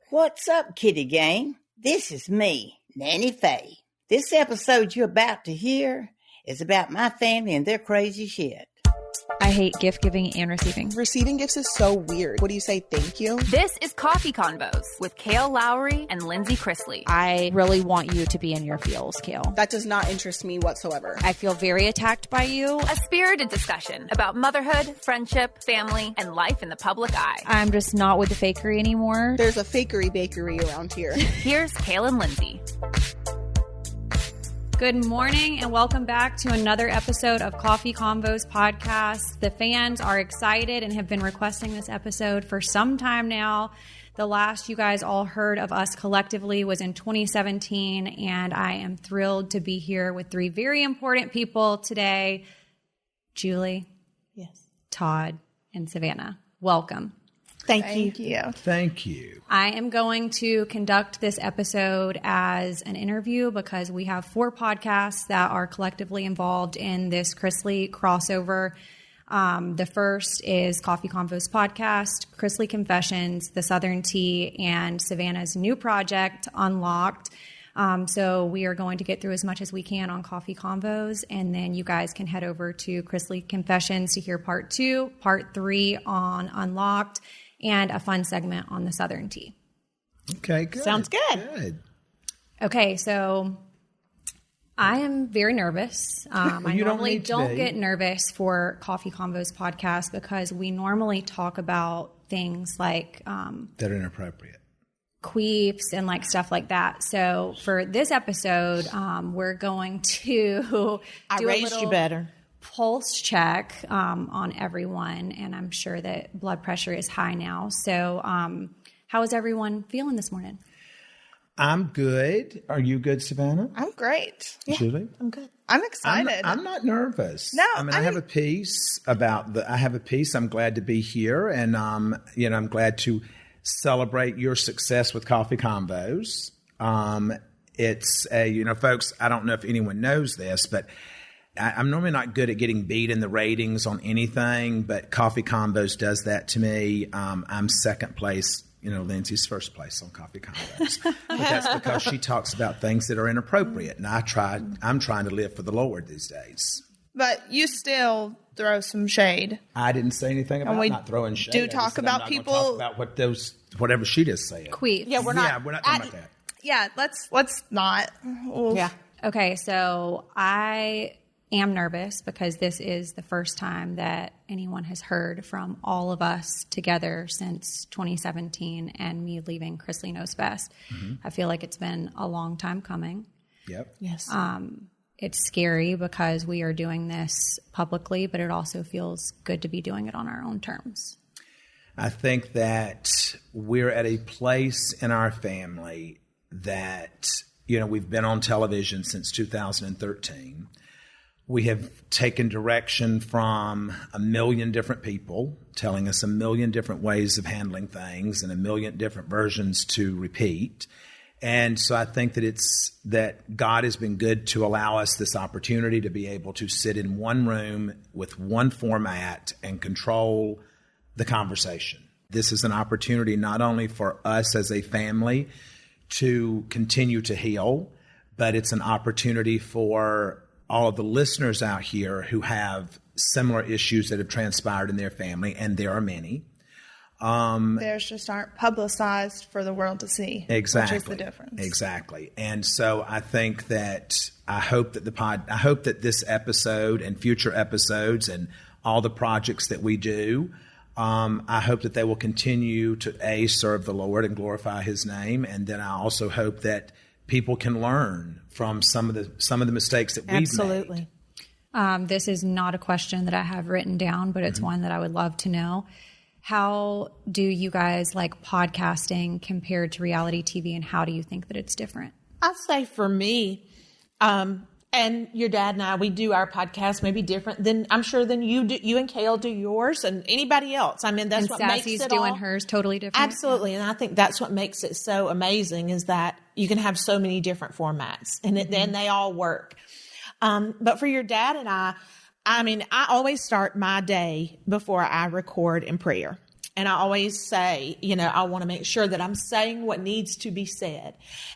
What's up, kitty gang? This is me, Nanny Faye. This episode you're about to hear is about my family and their crazy shit. I hate gift giving and receiving. Receiving gifts is so weird. What do you say, thank you? This is Coffee Convos with Kale Lowry and Lindsie Chrisley. I really want you to be in your feels, Kale. That does not interest me whatsoever. I feel very attacked by you. A spirited discussion about motherhood, friendship, family, and life in the public eye. I'm just not with the fakery anymore. There's a fakery bakery around here. Here's Kale and Lindsie. Good morning and welcome back to another episode of Coffee Convos podcast. The fans are excited and have been requesting this episode for some time now. The last you guys all heard of us collectively was in 2017, and I am thrilled to be here with three very important people today. Julie, Yes. Todd, and Savannah. Welcome. Thank you. Thank you. I am going to conduct this episode as an interview because we have 4 podcasts that are collectively involved in this Chrisley crossover. The first is Coffee Convos Podcast, Chrisley Confessions, The Southern Tea, and Savannah's new project, Unlocked. So we are going to get through as much as we can on Coffee Convos, and then you guys can head over to Chrisley Confessions to hear part 2, part 3 on Unlocked, and a fun segment on the Southern Tea. Okay, good. Sounds good. Okay, so I am very nervous. I normally don't get nervous for Coffee Convos podcast because we normally talk about things like that are inappropriate, queefs and like stuff like that. So for this episode, we're going to I raised you better. Pulse check on everyone, and I'm sure that blood pressure is high now. So how is everyone feeling this morning? I'm good. Are you good, Savannah? I'm great. Julie? I'm good. I'm excited. I'm not nervous. No, I have a piece about I have a piece. I'm glad to be here, and I'm glad to celebrate your success with Coffee Convos. It's folks, I don't know if anyone knows this, but I'm normally not good at getting beat in the ratings on anything, but Coffee Convos does that to me. I'm second place. Lindsay's first place on Coffee Convos. But that's because she talks about things that are inappropriate, and I'm trying to live for the Lord these days. But you still throw some shade. I didn't say anything about not throwing shade. Do talk about people. Talk about whatever she just said. Queef. Yeah, we're not talking about that. Yeah, let's not. Yeah. Okay, so I am nervous because this is the first time that anyone has heard from all of us together since 2017 and me leaving Chrisley Knows Best. Mm-hmm. I feel like it's been a long time coming. Yep. Yes. It's scary because we are doing this publicly, but it also feels good to be doing it on our own terms. I think that we're at a place in our family that, we've been on television since 2013. We have taken direction from a million different people telling us a million different ways of handling things and a million different versions to repeat. And so I think that God has been good to allow us this opportunity to be able to sit in one room with one format and control the conversation. This is an opportunity not only for us as a family to continue to heal, but it's an opportunity for all of the listeners out here who have similar issues that have transpired in their family, and there are many. Theirs just aren't publicized for the world to see. Exactly. Which is the difference. Exactly. And so I think that I hope that this episode and future episodes and all the projects that we do, I hope that they will continue to serve the Lord and glorify His name. And then I also hope that people can learn from some of the mistakes that we've made. Absolutely. This is not a question that I have written down, but it's one that I would love to know. How do you guys like podcasting compared to reality TV, and how do you think that it's different? I'd say for me, and your dad and I, we do our podcast maybe different than I'm sure than you do. You and Kale do yours, and anybody else. I mean, that's and what Sassy's makes it doing all hers totally different. Absolutely, and I think that's what makes it so amazing is that you can have so many different formats, and then they all work. But for your dad and I mean, I always start my day before I record in prayer. And I always say, I want to make sure that I'm saying what needs to be said.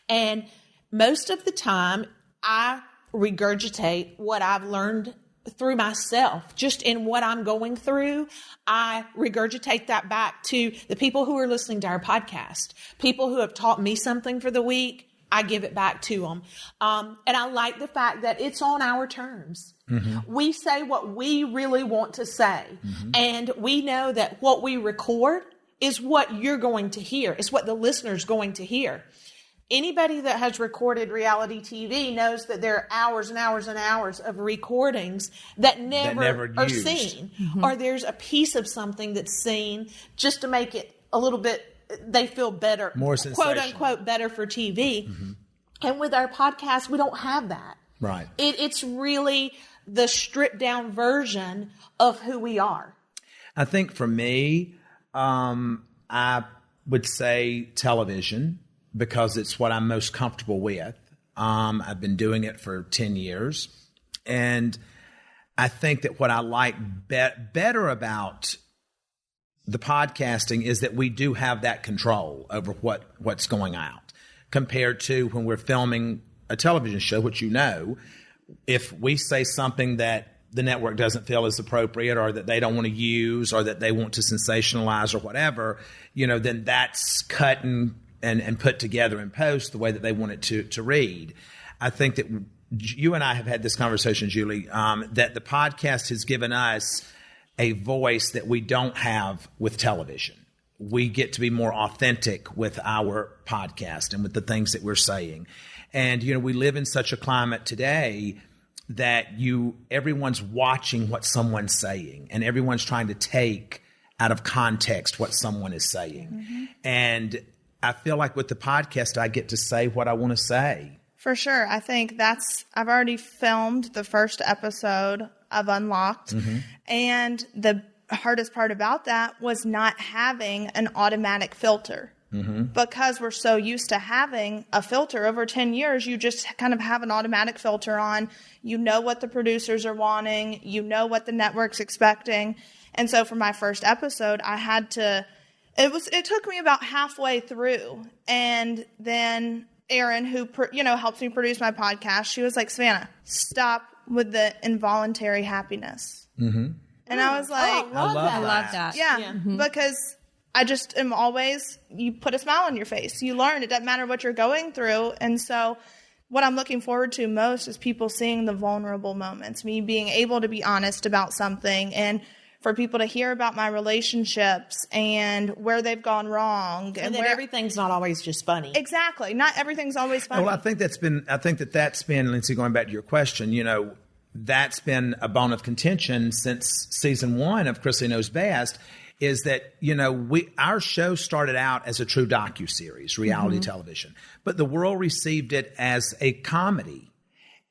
And most of the time, I regurgitate what I've learned through myself, just in what I'm going through. I regurgitate that back to the people who are listening to our podcast, people who have taught me something for the week. I give it back to them. And I like the fact that it's on our terms. Mm-hmm. We say what we really want to say. Mm-hmm. And we know that what we record is what you're going to hear. It's what the listener's going to hear. Anybody that has recorded reality TV knows that there are hours and hours and hours of recordings that never are seen. Mm-hmm. Or there's a piece of something that's seen just to make it a little bit, they feel better, more quote unquote, better for TV. Mm-hmm. And with our podcast, we don't have that. Right. It's really the stripped down version of who we are. I think for me, I would say television, because it's what I'm most comfortable with. I've been doing it for 10 years. And I think that what I like better about the podcasting is that we do have that control over what's going out, compared to when we're filming a television show, which if we say something that the network doesn't feel is appropriate, or that they don't want to use, or that they want to sensationalize or whatever, then that's cut and put together in post the way that they want it to read. I think that you and I have had this conversation, Julie, that the podcast has given us a voice that we don't have with television. We get to be more authentic with our podcast and with the things that we're saying. And, we live in such a climate today that everyone's watching what someone's saying, and everyone's trying to take out of context what someone is saying. Mm-hmm. And I feel like with the podcast, I get to say what I want to say. For sure. I think I've already filmed the first episode of Unlocked. Mm-hmm. And the hardest part about that was not having an automatic filter. Mm-hmm. Because we're so used to having a filter over 10 years, you just kind of have an automatic filter on. You know what the producers are wanting. You know what the network's expecting. And so for my first episode, I had to... It took me about halfway through, and then Erin, who helps me produce my podcast, she was like, "Savannah, stop with the involuntary happiness." Mm-hmm. And I was like, I love that. Yeah, mm-hmm. Because I just am always, you put a smile on your face. You learn. It doesn't matter what you're going through. And so what I'm looking forward to most is people seeing the vulnerable moments, me being able to be honest about something, and for people to hear about my relationships and where they've gone wrong. And that everything's not always just funny. Exactly. Not everything's always funny. Well, I think that's been, Lindsie, going back to your question, that's been a bone of contention since season 1 of Chrisley Knows Best, is that, our show started out as a true docuseries, reality mm-hmm. television, but the world received it as a comedy.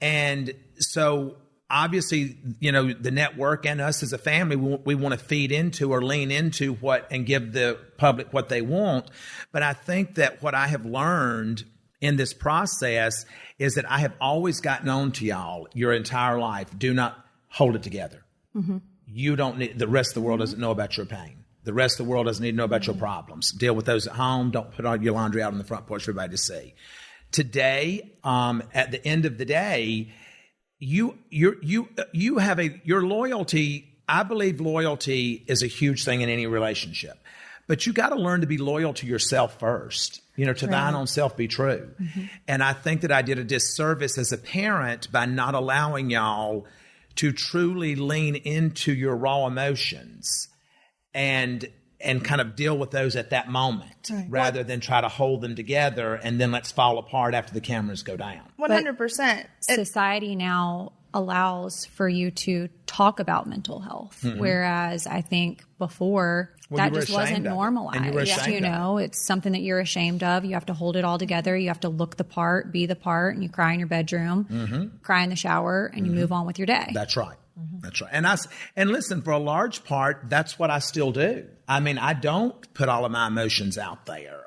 And so obviously, the network and us as a family, we want to feed into or lean into and give the public what they want. But I think that what I have learned in this process is that I have always gotten on to y'all your entire life. Do not hold it together. Mm-hmm. You don't need, the rest of the world doesn't know about your pain. The rest of the world doesn't need to know about your problems. Deal with those at home. Don't put all your laundry out on the front porch for everybody to see. Today, at the end of the day, you have your loyalty. I believe loyalty is a huge thing in any relationship, but you got to learn to be loyal to yourself first. To thine own self be true. Mm-hmm. And I think that I did a disservice as a parent by not allowing y'all to truly lean into your raw emotions and kind of deal with those at that moment, rather than try to hold them together and then let's fall apart after the cameras go down. 100%. Society now allows for you to talk about mental health, mm-hmm. whereas I think before that just wasn't normalized. It's something that you're ashamed of. You have to hold it all together. You have to look the part, be the part, and you cry in your bedroom, mm-hmm. cry in the shower, and you move on with your day. That's right. Mm-hmm. That's right. And listen, for a large part, that's what I still do. I mean, I don't put all of my emotions out there.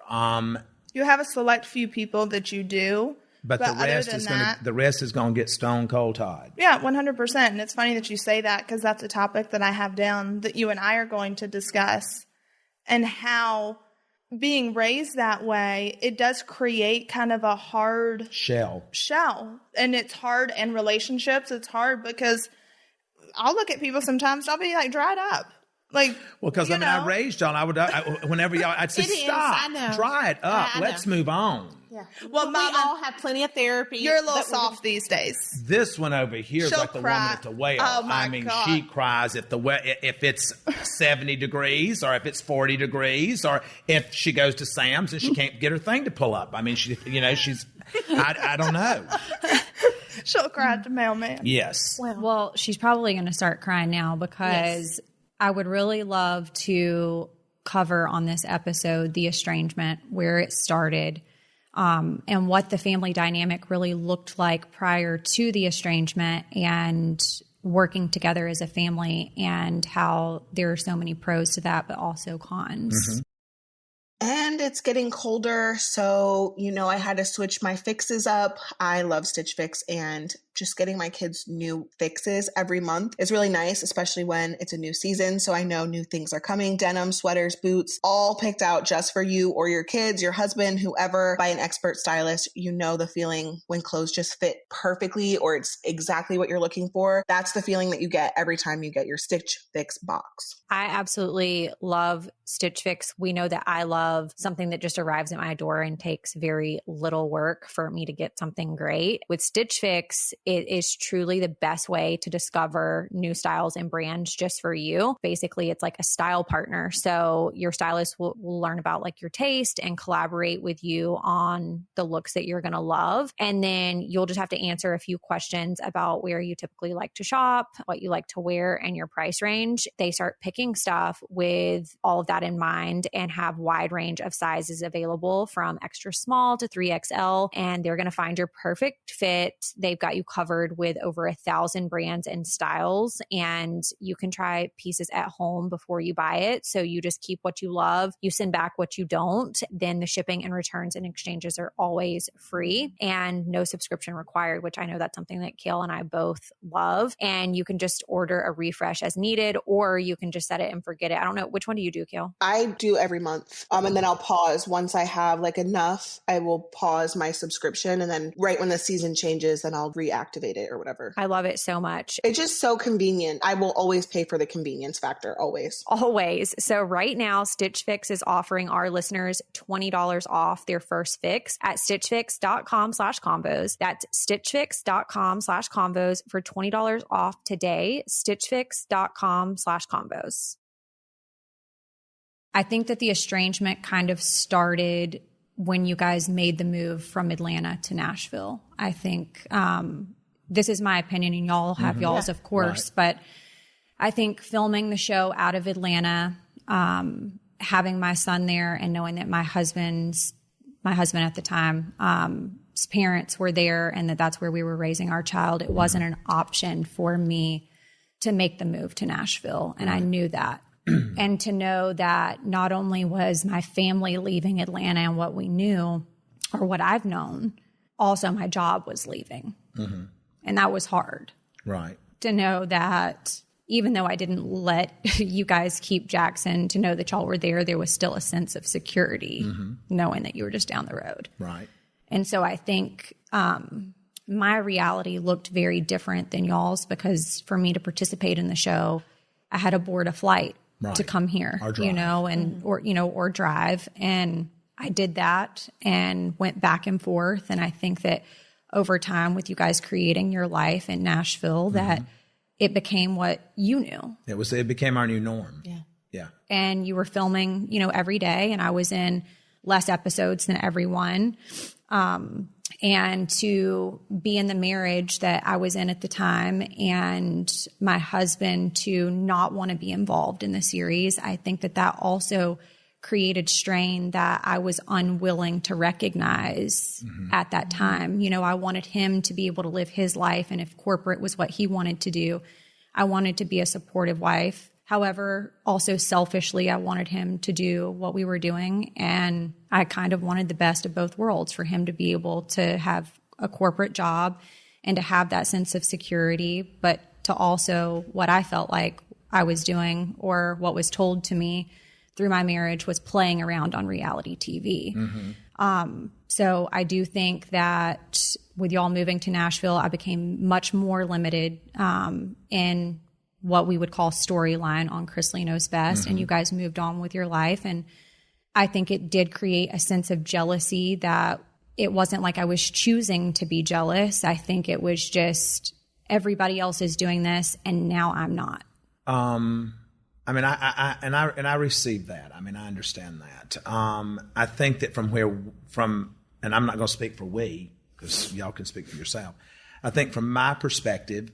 You have a select few people that you do. But the rest is going to get stone cold Todd. Yeah, 100%. And it's funny that you say that, because that's a topic that I have down that you and I are going to discuss. and how being raised that way, it does create kind of a hard shell. And it's hard in relationships. It's hard because I'll look at people sometimes, I'll be like dried up. Like, well, because I raised y'all. Whenever y'all, I'd say, stop, dry it up, let's move on. Yeah. Well, we all have plenty of therapy. You're a little soft these days. This one over here is like the woman at the well. Oh my God. She cries if it's 70 degrees, or if it's 40 degrees, or if she goes to Sam's and she can't get her thing to pull up. I mean, she's, I don't know. She'll cry at the mailman. Yes. Well, she's probably going to start crying now because I would really love to cover on this episode the estrangement, where it started, and what the family dynamic really looked like prior to the estrangement and working together as a family, and how there are so many pros to that, but also cons. Mm-hmm. And it's getting colder, so, I had to switch my fixes up. I love Stitch Fix, and just getting my kids new fixes every month is really nice, especially when it's a new season. So I know new things are coming, denim, sweaters, boots, all picked out just for you or your kids, your husband, whoever, by an expert stylist. You know the feeling when clothes just fit perfectly, or it's exactly what you're looking for. That's the feeling that you get every time you get your Stitch Fix box. I absolutely love Stitch Fix. We know that I love something that just arrives at my door and takes very little work for me to get something great. With Stitch Fix, it is truly the best way to discover new styles and brands just for you. Basically, it's like a style partner. So your stylist will learn about like your taste and collaborate with you on the looks that you're going to love. And then you'll just have to answer a few questions about where you typically like to shop, what you like to wear, and your price range. They start picking stuff with all of that in mind and have wide range of sizes available from extra small to 3XL. And they're going to find your perfect fit. They've got you covered with over 1,000 brands and styles, and you can try pieces at home before you buy it. So you just keep what you love, you send back what you don't, then the shipping and returns and exchanges are always free and no subscription required, which I know that's something that Kale and I both love. And you can just order a refresh as needed, or you can just set it and forget it. I don't know. Which one do you do, Kale? I do every month. And then I'll pause once I have like enough. I will pause my subscription, and then right when the season changes, then I'll reactivate it or whatever. I love it so much. It's just so convenient. I will always pay for the convenience factor, always. Always. So right now, Stitch Fix is offering our listeners $20 off their first fix at stitchfix.com/combos. That's stitchfix.com/combos for $20 off today. stitchfix.com/combos. I think that the estrangement kind of started when you guys made the move from Atlanta to Nashville. I think this is my opinion, and y'all have y'all's, of course, but I think filming the show out of Atlanta, having my son there, and knowing that my husband at the time, his parents were there, and that's where we were raising our child, it wasn't an option for me to make the move to Nashville. And I knew that. And to know that not only was my family leaving Atlanta and what we knew, or what I've known, also my job was leaving. Mm-hmm. And that was hard. Right. To know that even though I didn't let you guys keep Jackson, to know that y'all were there, there was still a sense of security, knowing that you were just down the road. Right. And so I think my reality looked very different than y'all's, because for me to participate in the show, I had to board a flight to come here, or drive. And I did that and went back and forth. And I think that over time, with you guys creating your life in Nashville, that it became what you knew. It became our new norm. Yeah. And you were filming, every day, and I was in less episodes than everyone. And to be in the marriage that I was in at the time, and my husband to not want to be involved in the series, I think that also created strain that I was unwilling to recognize at that time. I wanted him to be able to live his life, and if corporate was what he wanted to do, I wanted to be a supportive wife. However, also selfishly, I wanted him to do what we were doing, and I kind of wanted the best of both worlds, for him to be able to have a corporate job and to have that sense of security, but to also what I felt like I was doing, or what was told to me, through my marriage was playing around on reality TV. So I do think that with y'all moving to Nashville, I became much more limited in what we would call storyline on Chrisley Knows Best, and you guys moved on with your life. And I think it did create a sense of jealousy that it wasn't like I was choosing to be jealous. I think it was just everybody else is doing this and now I'm not. I mean, I received that. I mean, I understand that. I think that and I'm not going to speak for we, because y'all can speak for yourself. I think from my perspective,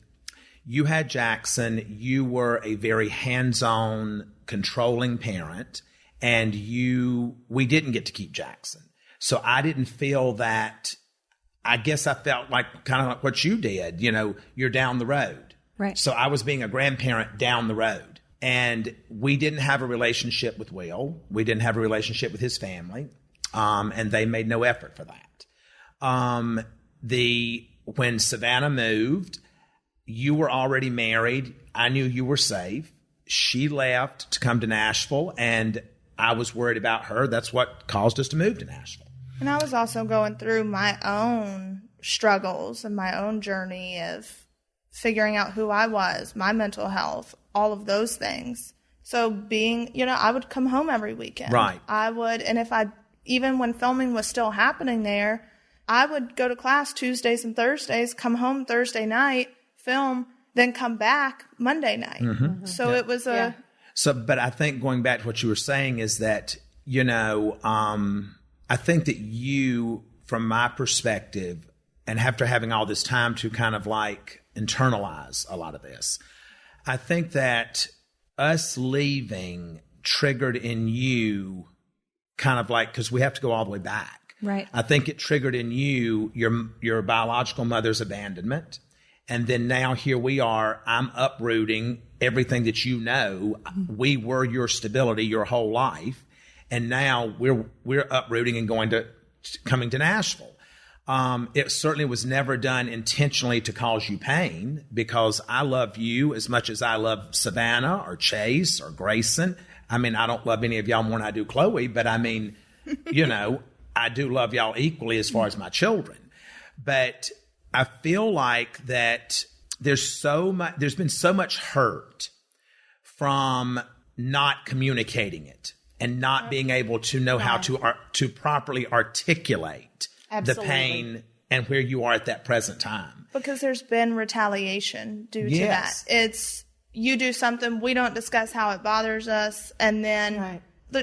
you had Jackson, you were a very hands-on, controlling parent, and we didn't get to keep Jackson. So I didn't feel that. I guess I felt like kind of like what you did, you're down the road. Right. So I was being a grandparent down the road, and we didn't have a relationship with Will. We didn't have a relationship with his family. And they made no effort for that. When Savannah moved, you were already married. I knew you were safe. She left to come to Nashville, and I was worried about her. That's what caused us to move to Nashville. And I was also going through my own struggles and my own journey of figuring out who I was, my mental health, all of those things. So I would come home every weekend. Right. I would, and even when filming was still happening there, I would go to class Tuesdays and Thursdays, come home Thursday night, film, then come back Monday night. So it was but I think going back to what you were saying is that, I think that you, from my perspective, and after having all this time to kind of like internalize a lot of this, I think that us leaving triggered in you kind of like, because we have to go all the way back. Right. I think it triggered in you your biological mother's abandonment. And then now here we are, I'm uprooting everything that you know. We were your stability your whole life. And now we're uprooting and coming to Nashville. It certainly was never done intentionally to cause you pain, because I love you as much as I love Savannah or Chase or Grayson. I mean, I don't love any of y'all more than I do Chloe, but I mean, I do love y'all equally as far as my children. But I feel like that there's been so much hurt from not communicating it and not being able to know how to properly articulate the pain and where you are at that present time. Because there's been retaliation due to that. It's, you do something, we don't discuss how it bothers us, and then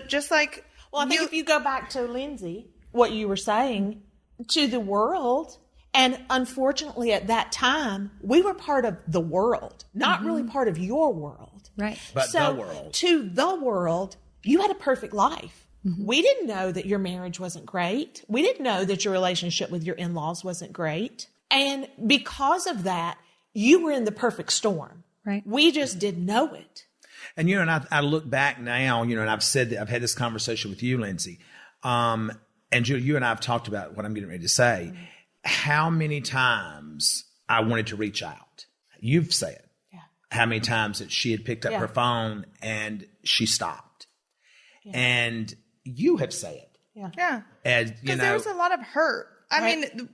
just like... Well, I think if you go back to Lindsie, what you were saying, to the world, and unfortunately at that time, we were part of the world, not really part of your world. Right. But so the world. To the world, you had a perfect life. We didn't know that your marriage wasn't great. We didn't know that your relationship with your in-laws wasn't great. And because of that, you were in the perfect storm. Right. We just didn't know it. And, and I look back now, and I've said that I've had this conversation with you, Lindsie. And Julie, you and I have talked about what I'm getting ready to say. How many times I wanted to reach out. You've said how many times that she had picked up her phone and she stopped. And you have said. Yeah. As because there was a lot of hurt. I mean,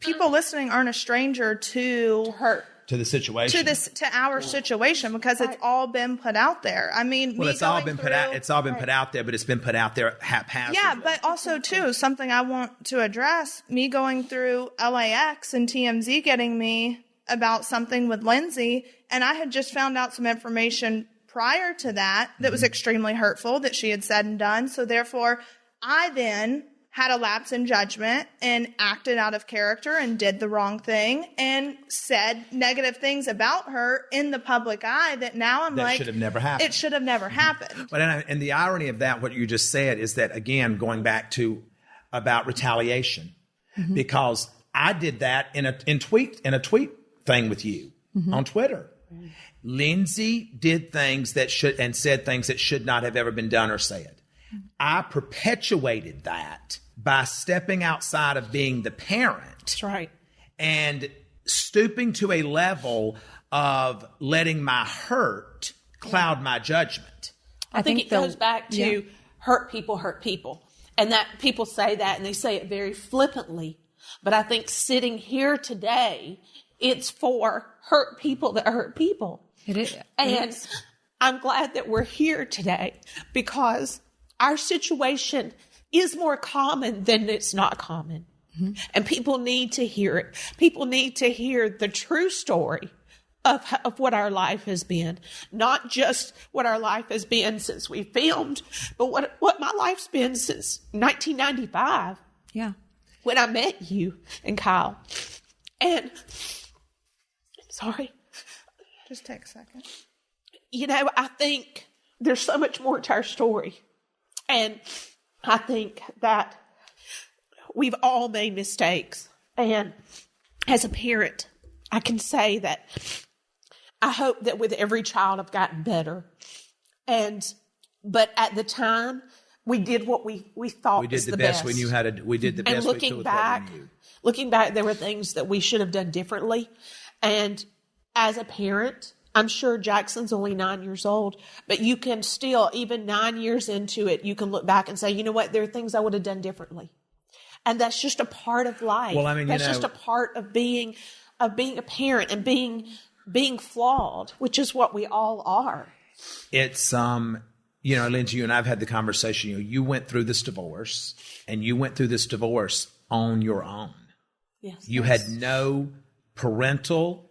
people listening aren't a stranger to hurt. To the situation. To our situation, because it's all been put out there. I mean, it's all been put out. It's all been put out there, but it's been put out there haphazardly. Yeah, but also too, something I want to address: me going through LAX and TMZ getting me about something with Lindsie, and I had just found out some information prior to that was extremely hurtful that she had said and done. So therefore, I then had a lapse in judgment and acted out of character and did the wrong thing and said negative things about her in the public eye that now I'm like, should have never happened. It should have never happened. But and the irony of that, what you just said, is that, again, going back to about retaliation, because I did that in a tweet thing with you on Twitter. Lindsie did things that said things that should not have ever been done or said. I perpetuated that by stepping outside of being the parent. That's right. And stooping to a level of letting my hurt cloud my judgment. I think it goes back to hurt people. And that people say that and they say it very flippantly. But I think sitting here today, it's for hurt people that hurt people. It is. And I'm glad that we're here today because our situation is more common than it's not common. Mm-hmm. And people need to hear it. People need to hear the true story of what our life has been. Not just what our life has been since we filmed, but what my life's been since 1995. Yeah. When I met you and Kyle. And, sorry. Just take a second. You know, I think there's so much more to our story. And I think that we've all made mistakes. And as a parent, I can say that I hope that with every child I've gotten better. But at the time, we did what we thought was the best. We knew how to. We did the best. And looking back, there were things that we should have done differently. And as a parent, I'm sure Jackson's only 9 years old, but you can still, even 9 years into it, you can look back and say, you know what, there are things I would have done differently. And that's just a part of life. Well, I mean, that's just a part of being a parent and being flawed, which is what we all are. It's you know, Lindsie, you and I've had the conversation. You went through this divorce, and you went through this divorce on your own. Yes. You had no parental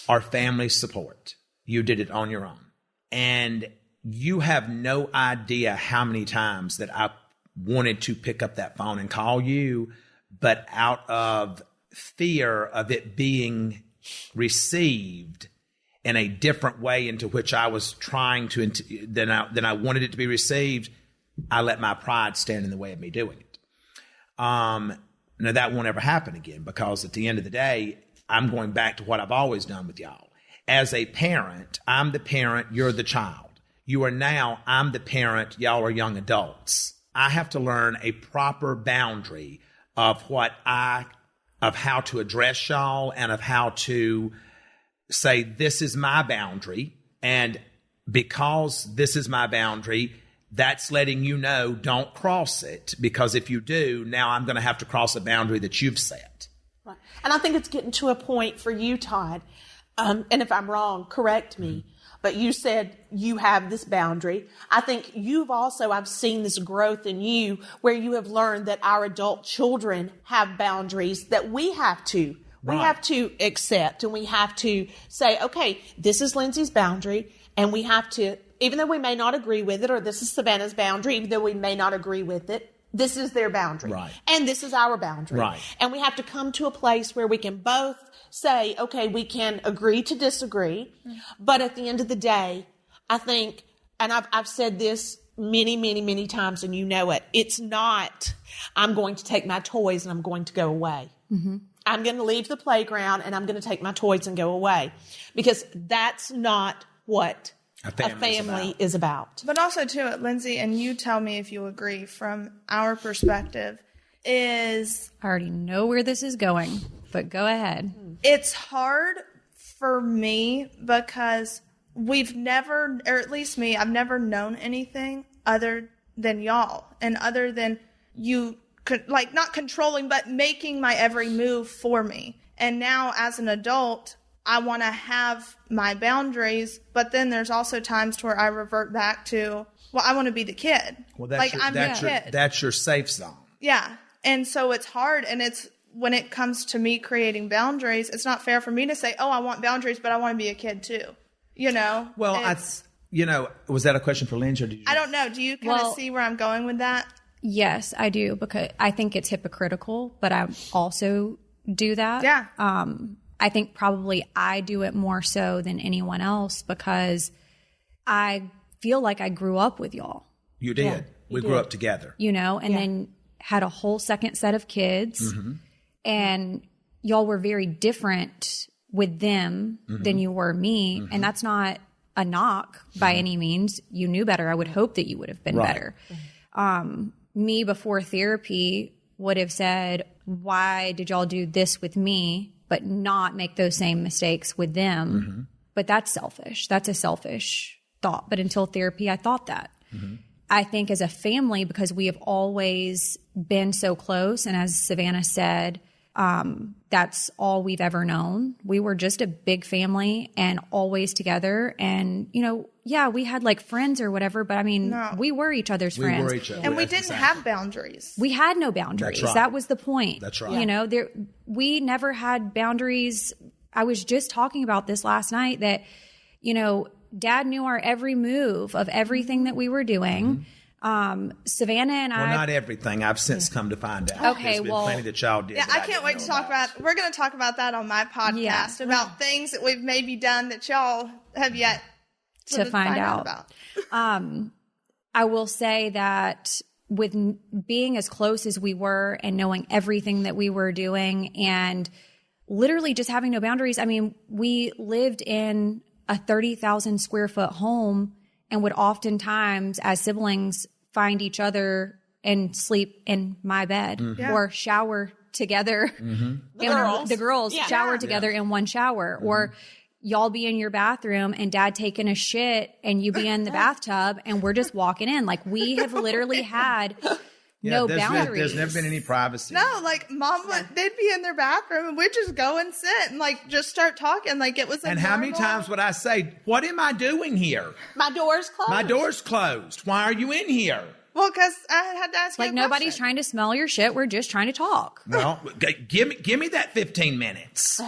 or family support. You did it on your own. And you have no idea how many times that I wanted to pick up that phone and call you, but out of fear of it being received in a different way into which I was trying to, than I wanted it to be received, I let my pride stand in the way of me doing it. Now, that won't ever happen again because at the end of the day, I'm going back to what I've always done with y'all. As a parent, I'm the parent, you're the child. You are now, I'm the parent, y'all are young adults. I have to learn a proper boundary of how to address y'all and of how to say, this is my boundary. And because this is my boundary, that's letting you know, don't cross it. Because if you do, now I'm going to have to cross a boundary that you've set. Right. And I think it's getting to a point for you, Todd. And if I'm wrong, correct me. But you said you have this boundary. I think I've seen this growth in you where you have learned that our adult children have boundaries that we have to. Right. We have to accept and we have to say, okay, this is Lindsay's boundary. And we have to, even though we may not agree with it, or this is Savannah's boundary, even though we may not agree with it, this is their boundary. Right. And this is our boundary. Right. And we have to come to a place where we can both say, okay, we can agree to disagree. Mm-hmm. But at the end of the day, I think, and I've said this many, many, many times, and you know it, it's not, I'm going to take my toys and I'm going to go away. Mm-hmm. I'm going to leave the playground and I'm going to take my toys and go away. Because that's not what a family is about. But also, too, Lindsie, and you tell me if you agree, from our perspective, is... I already know where this is going, but go ahead. It's hard for me because we've never, or at least me, I've never known anything other than y'all. And other than you, like, not controlling, but making my every move for me. And now, as an adult, I want to have my boundaries, but then there's also times where I revert back to, well, I want to be the kid. Well, that's your safe zone. Yeah. And so it's hard. And it's when it comes to me creating boundaries, it's not fair for me to say, oh, I want boundaries, but I want to be a kid too. You know? Well, was that a question for Lindsie? Or did you... I don't know. Do you kind of see where I'm going with that? Yes, I do, because I think it's hypocritical, but I also do that. Yeah. I think probably I do it more so than anyone else because I feel like I grew up with y'all. You did. Yeah, we grew up together. You know, and then had a whole second set of kids. Mm-hmm. And y'all were very different with them than you were me. Mm-hmm. And that's not a knock by any means. You knew better. I would hope that you would have been better. Me before therapy would have said, why did y'all do this with me, but not make those same mistakes with them? Mm-hmm. But that's selfish. That's a selfish thought. But until therapy, I thought that. I think as a family, because we have always been so close, and as Savannah said, that's all we've ever known. We were just a big family and always together. And, you know, yeah, we had like friends or whatever, but I mean, we were each other's friends. We were each other. And we didn't have boundaries. We had no boundaries. That's right. That was the point. That's right. You know, we never had boundaries. I was just talking about this last night that, you know, Dad knew our every move of everything that we were doing. Savannah and I. Well, not everything. I've since come to find out. Okay, There's been plenty that y'all did. Yeah, I can't wait to talk about. We're going to talk about that on my podcast about things that we've maybe done that y'all have yet to find out about. I will say that with being as close as we were and knowing everything that we were doing and literally just having no boundaries. I mean, we lived in a 30,000 square foot home and would oftentimes, as siblings, find each other and sleep in my bed or shower together. The girls shower together in one shower. Or y'all be in your bathroom and Dad taking a shit and you be in the bathtub and we're just walking in. Like, we have literally had no boundaries. There's never been any privacy. No, like Mom they'd be in their bathroom and we'd just go and sit and like just start talking like it was. And how many times would I say, "What am I doing here? My door's closed. My door's closed. Why are you in here?" Well, because I had to ask you. Like, nobody's trying to smell your shit. We're just trying to talk. Well, give me that 15 minutes.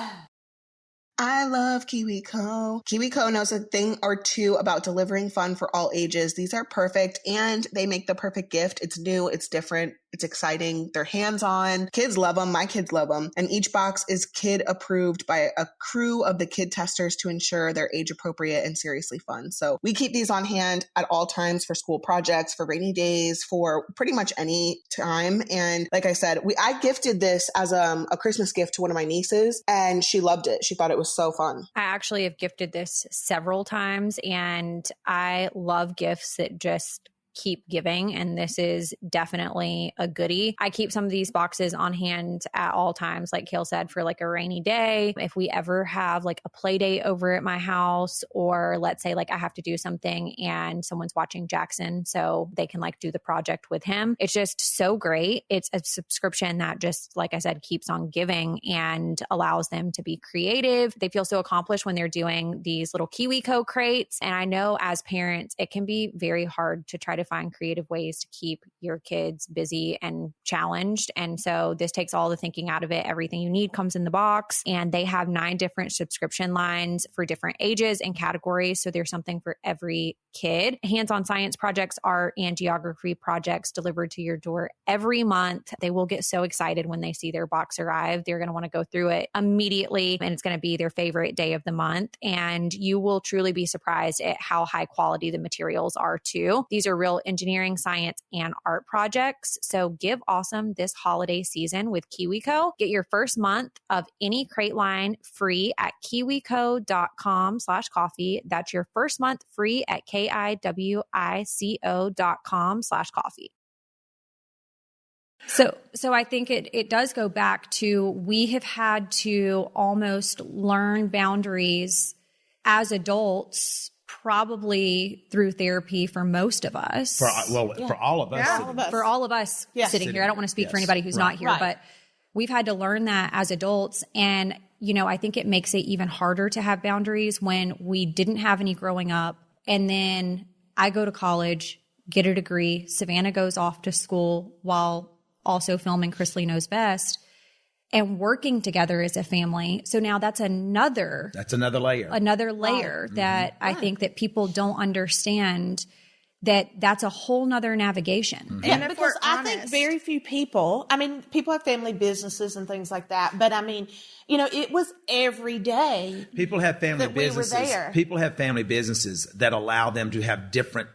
I love KiwiCo. KiwiCo knows a thing or two about delivering fun for all ages. These are perfect and they make the perfect gift. It's new, it's different, it's exciting. They're hands-on. Kids love them. My kids love them. And each box is kid approved by a crew of the kid testers to ensure they're age appropriate and seriously fun. So we keep these on hand at all times for school projects, for rainy days, for pretty much any time. And like I said, I gifted this as a Christmas gift to one of my nieces and she loved it. She thought it was so fun. I actually have gifted this several times and I love gifts that just keep giving, and this is definitely a goodie. I keep some of these boxes on hand at all times, like Kale said, for like a rainy day. If we ever have like a play date over at my house, or let's say like I have to do something and someone's watching Jackson so they can like do the project with him. It's just so great. It's a subscription that just, like I said, keeps on giving and allows them to be creative. They feel so accomplished when they're doing these little KiwiCo crates. And I know as parents, it can be very hard to try to find creative ways to keep your kids busy and challenged. And so this takes all the thinking out of it. Everything you need comes in the box, and they have 9 different subscription lines for different ages and categories. So there's something for every kid. Hands-on science projects, art, and geography projects delivered to your door every month. They will get so excited when they see their box arrive. They're going to want to go through it immediately, and it's going to be their favorite day of the month. And you will truly be surprised at how high quality the materials are too. These are real engineering, science, and art projects. So give awesome this holiday season with KiwiCo. Get your first month of any crate line free at kiwico.com/coffee. That's your first month free at kiwico.com/coffee. So I think it does go back to, we have had to almost learn boundaries as adults, probably through therapy for most of us. For all of us. For all of us sitting here. I don't want to speak for anybody who's not here, but we've had to learn that as adults. And, you know, I think it makes it even harder to have boundaries when we didn't have any growing up. And then I go to college, get a degree. Savannah goes off to school while also filming Chrisley Knows Best and working together as a family. So now that's another layer. That I think that people don't understand, that's a whole nother navigation. Mm-hmm. Yeah, because I think very few people, people have family businesses and things like that, but it was every day. People have family businesses. We were there. People have family businesses that allow them to have different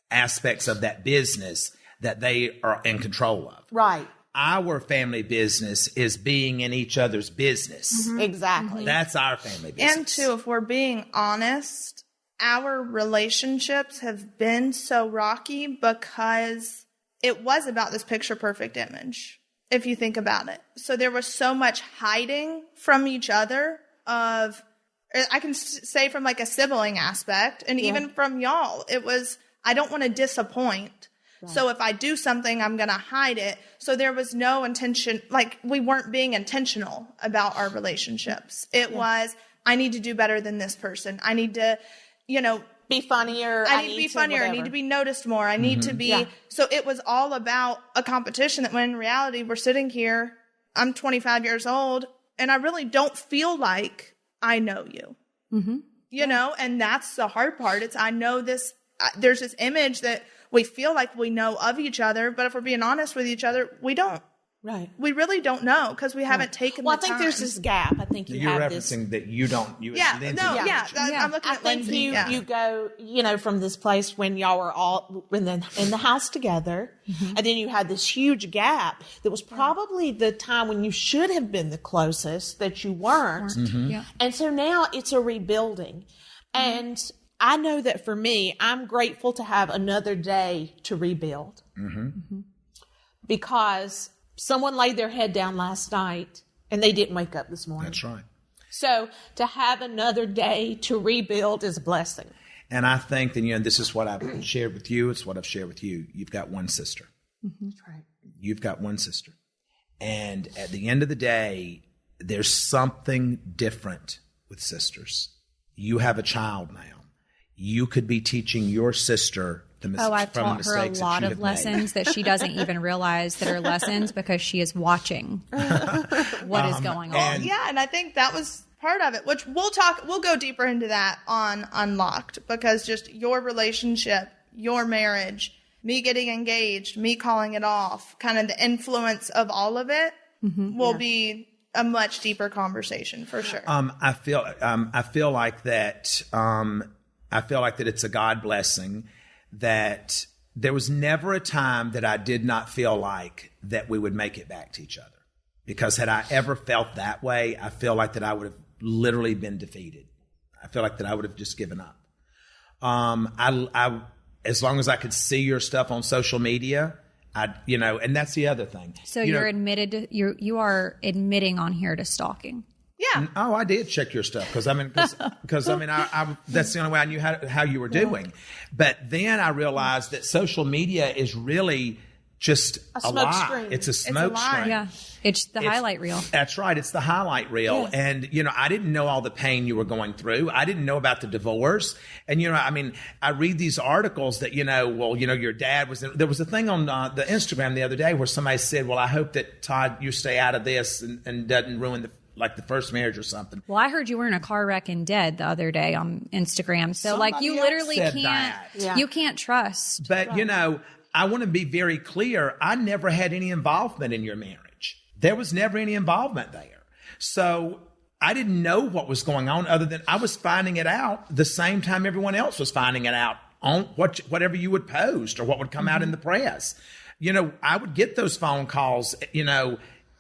aspects of that business that they are in control of. Right. Our family business is being in each other's business. Mm-hmm. Exactly. Mm-hmm. That's our family business. And too, if we're being honest, our relationships have been so rocky because it was about this picture perfect image, if you think about it. So there was so much hiding from each other I can say from like a sibling aspect, and even from y'all, it was I don't want to disappoint. Right. So if I do something, I'm going to hide it. So there was no intention, like we weren't being intentional about our relationships. It was, I need to do better than this person. I need to, be funnier. I need to be funnier. I need to be noticed more. I need to be. So it was all about a competition that when in reality, we're sitting here, I'm 25 years old, and I really don't feel like I know you. You know, and that's the hard part. It's, I know this, there's this image that we feel like we know of each other, but if we're being honest with each other, we don't. Right. We really don't know because we haven't taken the time. Well, I think there's this gap. I think you're have referencing that you don't. You Lindsie, I'm looking at Lindsie. I think you go, from this place when y'all were all in the house together, and then you had this huge gap that was probably the time when you should have been the closest that you weren't. And so now it's a rebuilding. And I know that for me, I'm grateful to have another day to rebuild. Because someone laid their head down last night and they didn't wake up this morning. That's right. So to have another day to rebuild is a blessing. And I think that, this is what I've shared with you. It's what I've shared with you. You've got one sister. That's right. You've got one sister. And at the end of the day, there's something different with sisters. You have a child now. You could be teaching your sister I've taught her a lot of lessons that she doesn't even realize that are lessons because she is watching what is going on. And I think that was part of it, which we'll go deeper into that on Unlocked, because just your relationship, your marriage, me getting engaged, me calling it off, kind of the influence of all of it will be a much deeper conversation for sure. I feel like that. I feel like that it's a God blessing that there was never a time that I did not feel like that we would make it back to each other. Because had I ever felt that way, I feel like that I would have literally been defeated. I feel like that I would have just given up. I as long as I could see your stuff on social media, and that's the other thing. So you are admitting on here to stalking. Yeah. Oh, I did check your stuff because I that's the only way I knew how you were doing. But then I realized that social media is really just a lie. Screen. It's a smoke screen. Yeah. It's the highlight reel. That's right. It's the highlight reel. Yeah. And, I didn't know all the pain you were going through. I didn't know about the divorce. And, I read these articles that, your dad was there was a thing on the Instagram the other day where somebody said, well, I hope that Todd, you stay out of this and doesn't ruin the first marriage or something. Well, I heard you were in a car wreck and dead the other day on Instagram. So somebody you literally can't, you can't trust. But, I want to be very clear. I never had any involvement in your marriage. There was never any involvement there. So I didn't know what was going on other than I was finding it out the same time everyone else was finding it out on whatever you would post or what would come out in the press. I would get those phone calls,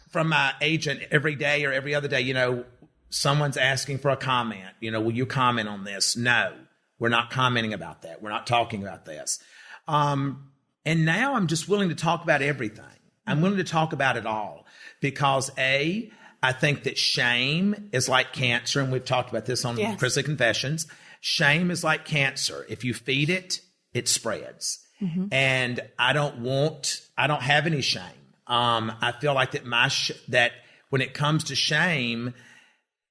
from my agent every day or every other day. Someone's asking for a comment. Will you comment on this? No, we're not commenting about that. We're not talking about this. And now I'm just willing to talk about everything. I'm willing to talk about it all because I think that shame is like cancer. And we've talked about this on Chrisley Confessions. Shame is like cancer. If you feed it, it spreads. And I don't have any shame. I feel like that when it comes to shame,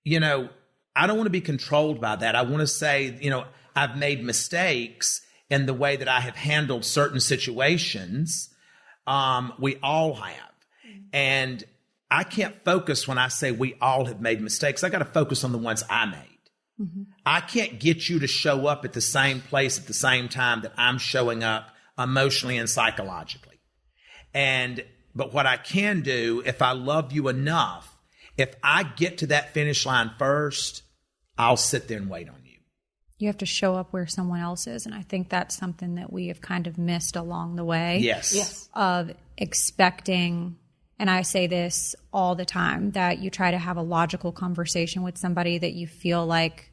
I don't want to be controlled by that. I want to say, I've made mistakes in the way that I have handled certain situations. We all have. And I can't focus when I say we all have made mistakes. I got to focus on the ones I made. I can't get you to show up at the same place at the same time that I'm showing up emotionally and psychologically. But what I can do, if I love you enough, if I get to that finish line first, I'll sit there and wait on you. You have to show up where someone else is. And I think that's something that we have kind of missed along the way. Yes. Of expecting, and I say this all the time, that you try to have a logical conversation with somebody that you feel like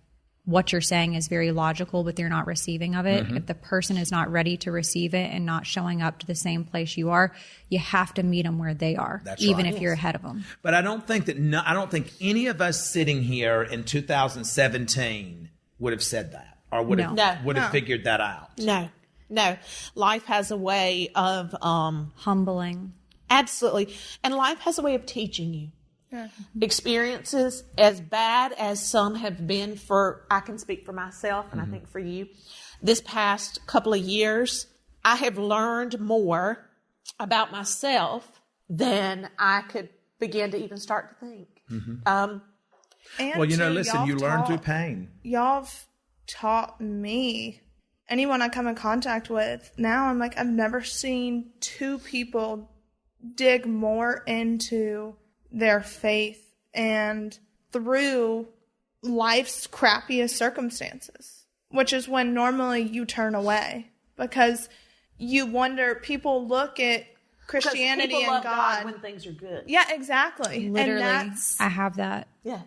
what you're saying is very logical, but they're not receiving of it. If the person is not ready to receive it and not showing up to the same place you are, you have to meet them where they are, even if you're ahead of them. But I don't think any of us sitting here in 2017 would have said that or would have figured that out. No. No, life has a way of humbling. Absolutely. And life has a way of teaching you. Yeah. Experiences as bad as some have been I can speak for myself and I think for you, this past couple of years, I have learned more about myself than I could begin to even start to think. And well, listen, you learn through pain. Y'all have taught me, anyone I come in contact with, now I'm like, I've never seen two people dig more into their faith and through life's crappiest circumstances, which is when normally you turn away because you wonder, people look at Christianity and God when things are good. Yeah, exactly. Literally, and I have that. Yeah.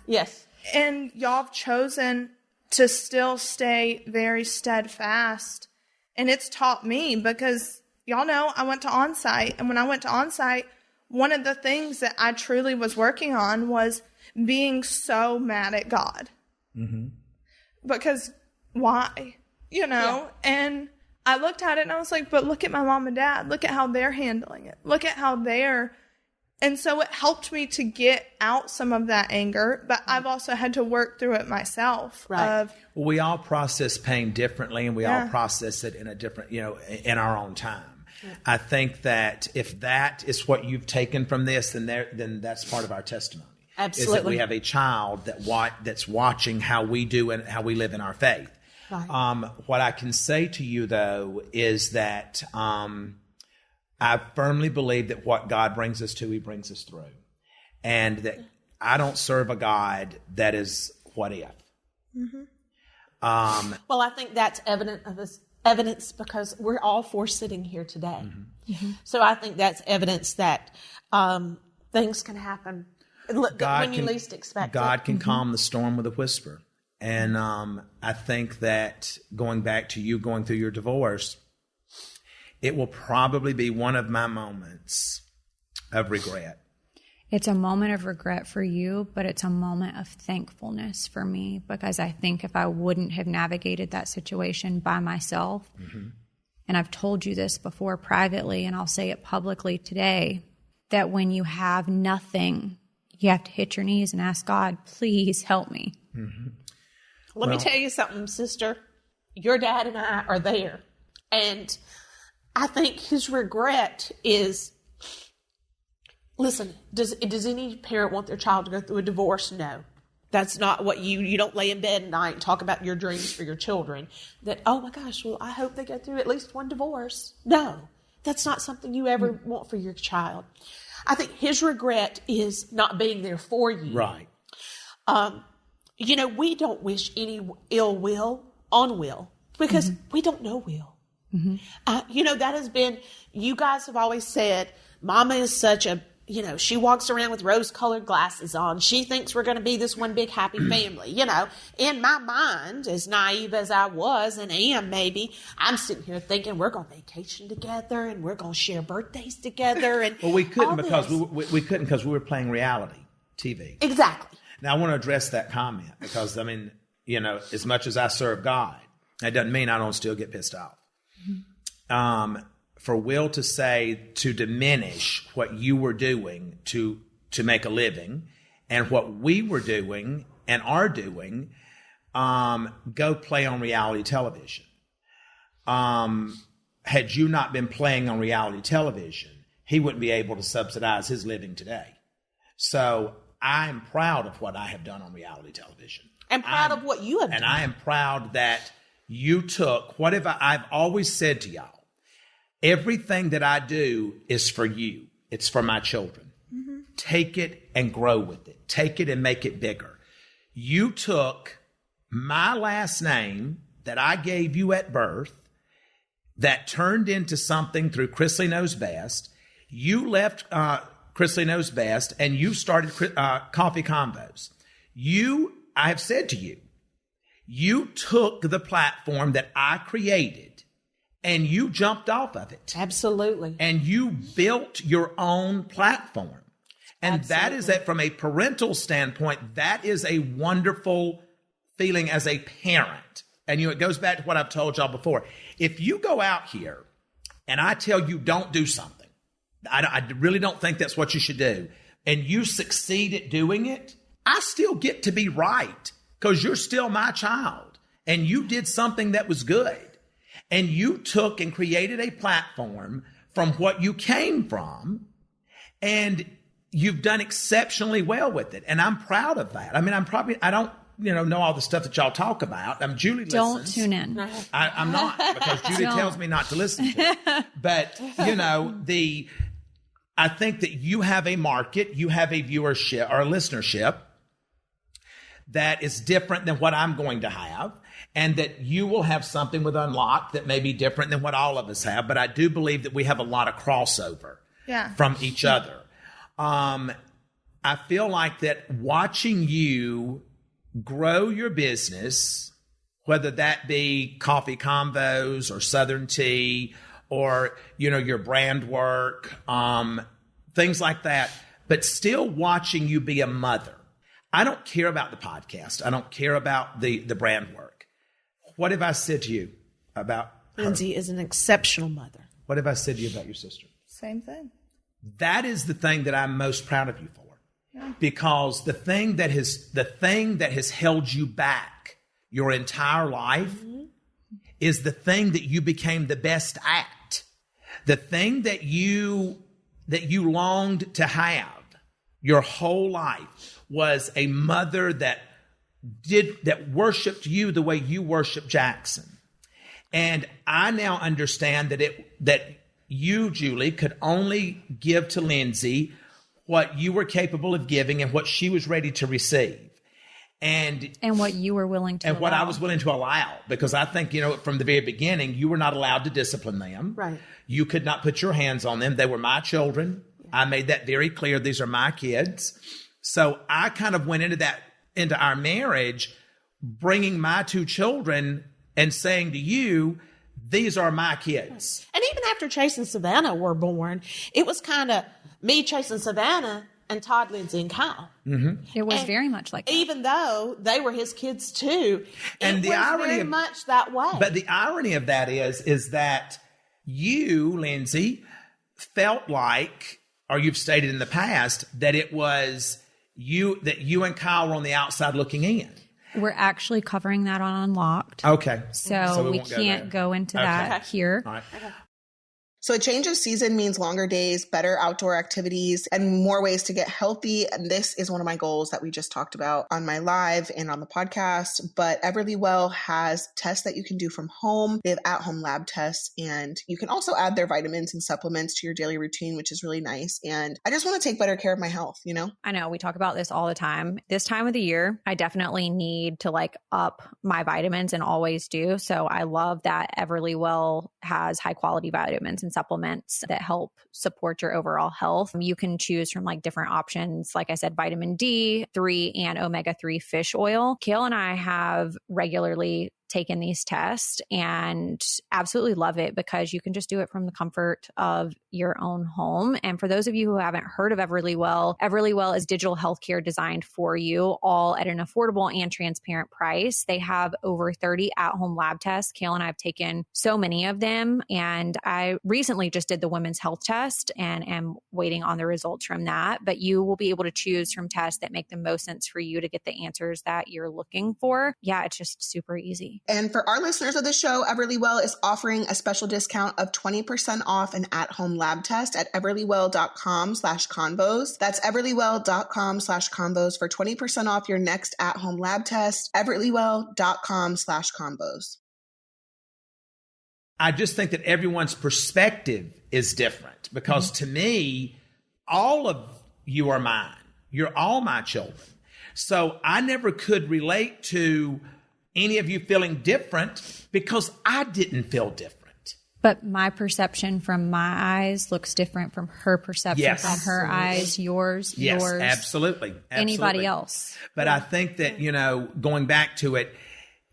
Yes. And y'all have chosen to still stay very steadfast. And it's taught me because y'all know I went to on-site. And when I went to on-site, one of the things that I truly was working on was being so mad at God. Because why? And I looked at it and I was like, but look at my mom and dad. Look at how they're handling it. Look at how they're. And so it helped me to get out some of that anger, but I've also had to work through it myself. Right. We all process pain differently and we all process it in a different, in our own time. Yeah. I think that if that is what you've taken from this, then that's part of our testimony. Absolutely. Is that we have a child that's watching how we do and how we live in our faith. Right. What I can say to you, though, is that I firmly believe that what God brings us to, He brings us through. And that I don't serve a God that is what if. Well, I think that's evidence because we're all four sitting here today. So I think that's evidence that things can happen when you least expect it. God can calm the storm with a whisper. And I think that going back to you going through your divorce, it will probably be one of my moments of regret. It's a moment of regret for you, but it's a moment of thankfulness for me because I think if I wouldn't have navigated that situation by myself, and I've told you this before privately and I'll say it publicly today, that when you have nothing, you have to hit your knees and ask God, please help me. Let me tell you something, sister. Your dad and I are there. And I think his regret is, listen, does any parent want their child to go through a divorce? No. That's not what you don't lay in bed at night and talk about your dreams for your children. That, oh my gosh, well, I hope they go through at least one divorce. No, that's not something you ever want for your child. I think his regret is not being there for you. Right. We don't wish any ill will on Will because we don't know Will. That has been, you guys have always said, Mama is such a, she walks around with rose-colored glasses on. She thinks we're going to be this one big happy family. In my mind, as naive as I was and am maybe, I'm sitting here thinking we're going to vacation together and we're going to share birthdays together. And well, we couldn't because we couldn't because we were playing reality TV. Exactly. Now, I want to address that comment because, as much as I serve God, that doesn't mean I don't still get pissed off. For Will to diminish what you were doing to make a living and what we were doing and are doing, go play on reality television. Had you not been playing on reality television, he wouldn't be able to subsidize his living today. So I'm proud of what I have done on reality television. I'm proud of what you have done. And I am proud that you took whatever I've always said to y'all. Everything that I do is for you. It's for my children. Take it and grow with it. Take it and make it bigger. You took my last name that I gave you at birth that turned into something through Chrisley Knows Best. You left Chrisley Knows Best and you started Coffee Convos. I have said to you, you took the platform that I created and you jumped off of it. Absolutely. And you built your own platform. And that is that from a parental standpoint, that is a wonderful feeling as a parent, And, it goes back to what I've told y'all before. If you go out here and I tell you don't do something, I really don't think that's what you should do, and you succeed at doing it, I still get to be right because you're still my child and you did something that was good. And you took and created a platform from what you came from, and you've done exceptionally well with it. And I'm proud of that. I mean, I don't, know all the stuff that y'all talk about. Julie listens. Don't tune in. I'm not, because Julie tells me not to listen to it. But, I think that you have a market, you have a viewership or a listenership that is different than what I'm going to have, and that you will have something with Unlocked that may be different than what all of us have. But I do believe that we have a lot of crossover from each other. I feel like that watching you grow your business, whether that be Coffee Convos or Southern Tea or, your brand work, things like that, but still watching you be a mother. I don't care about the podcast. I don't care about the brand work. What have I said to you about her? Lindsie is an exceptional mother. What have I said to you about your sister? Same thing. That is the thing that I'm most proud of you for. Yeah. Because the thing that has held you back your entire life is the thing that you became the best at. The thing that you longed to have your whole life was a mother that worshiped you the way you worship Jackson. And I now understand that you, Julie, could only give to Lindsie what you were capable of giving and what she was ready to receive. And what you were willing to allow. And what I was willing to allow. Because I think, from the very beginning, you were not allowed to discipline them. Right. You could not put your hands on them. They were my children. Yeah. I made that very clear. These are my kids. So I kind of went into our marriage, bringing my two children and saying to you, these are my kids. And even after Chase and Savannah were born, it was kind of me chasing Savannah and Todd, Lindsie, and Kyle. Mm-hmm. It was very much like that. Even though they were his kids too, and the irony very much that way. But the irony of that is that you, Lindsie, felt like, or you've stated in the past, that it was you and Kyle were on the outside looking in. We're actually covering that on Unlocked. Okay. So we can't go into that here. All right. So a change of season means longer days, better outdoor activities, and more ways to get healthy. And this is one of my goals that we just talked about on my live and on the podcast. But Everlywell has tests that you can do from home. They have at-home lab tests, and you can also add their vitamins and supplements to your daily routine, which is really nice. And I just want to take better care of my health, I know we talk about this all the time. This time of the year, I definitely need to up my vitamins and always do. So I love that Everlywell has high quality vitamins and supplements that help support your overall health. You can choose from different options. Like I said, vitamin D3 and omega-3 fish oil. Kale and I have regularly taken these tests and absolutely love it because you can just do it from the comfort of your own home. And for those of you who haven't heard of Everlywell, Everlywell is digital healthcare designed for you, all at an affordable and transparent price. They have over 30 at-home lab tests. Kale and I have taken so many of them. And I recently just did the women's health test and am waiting on the results from that. But you will be able to choose from tests that make the most sense for you to get the answers that you're looking for. Yeah, it's just super easy. And for our listeners of the show, Everlywell is offering a special discount of 20% off an at-home lab test at everlywell.com/convos. That's everlywell.com/convos for 20% off your next at-home lab test. everlywell.com/convos. I just think that everyone's perspective is different because to me, all of you are mine. You're all my children. So I never could relate to any of you feeling different because I didn't feel different. But my perception from my eyes looks different from her perception from her eyes, yours. Absolutely. Anybody else. But I think that, going back to it,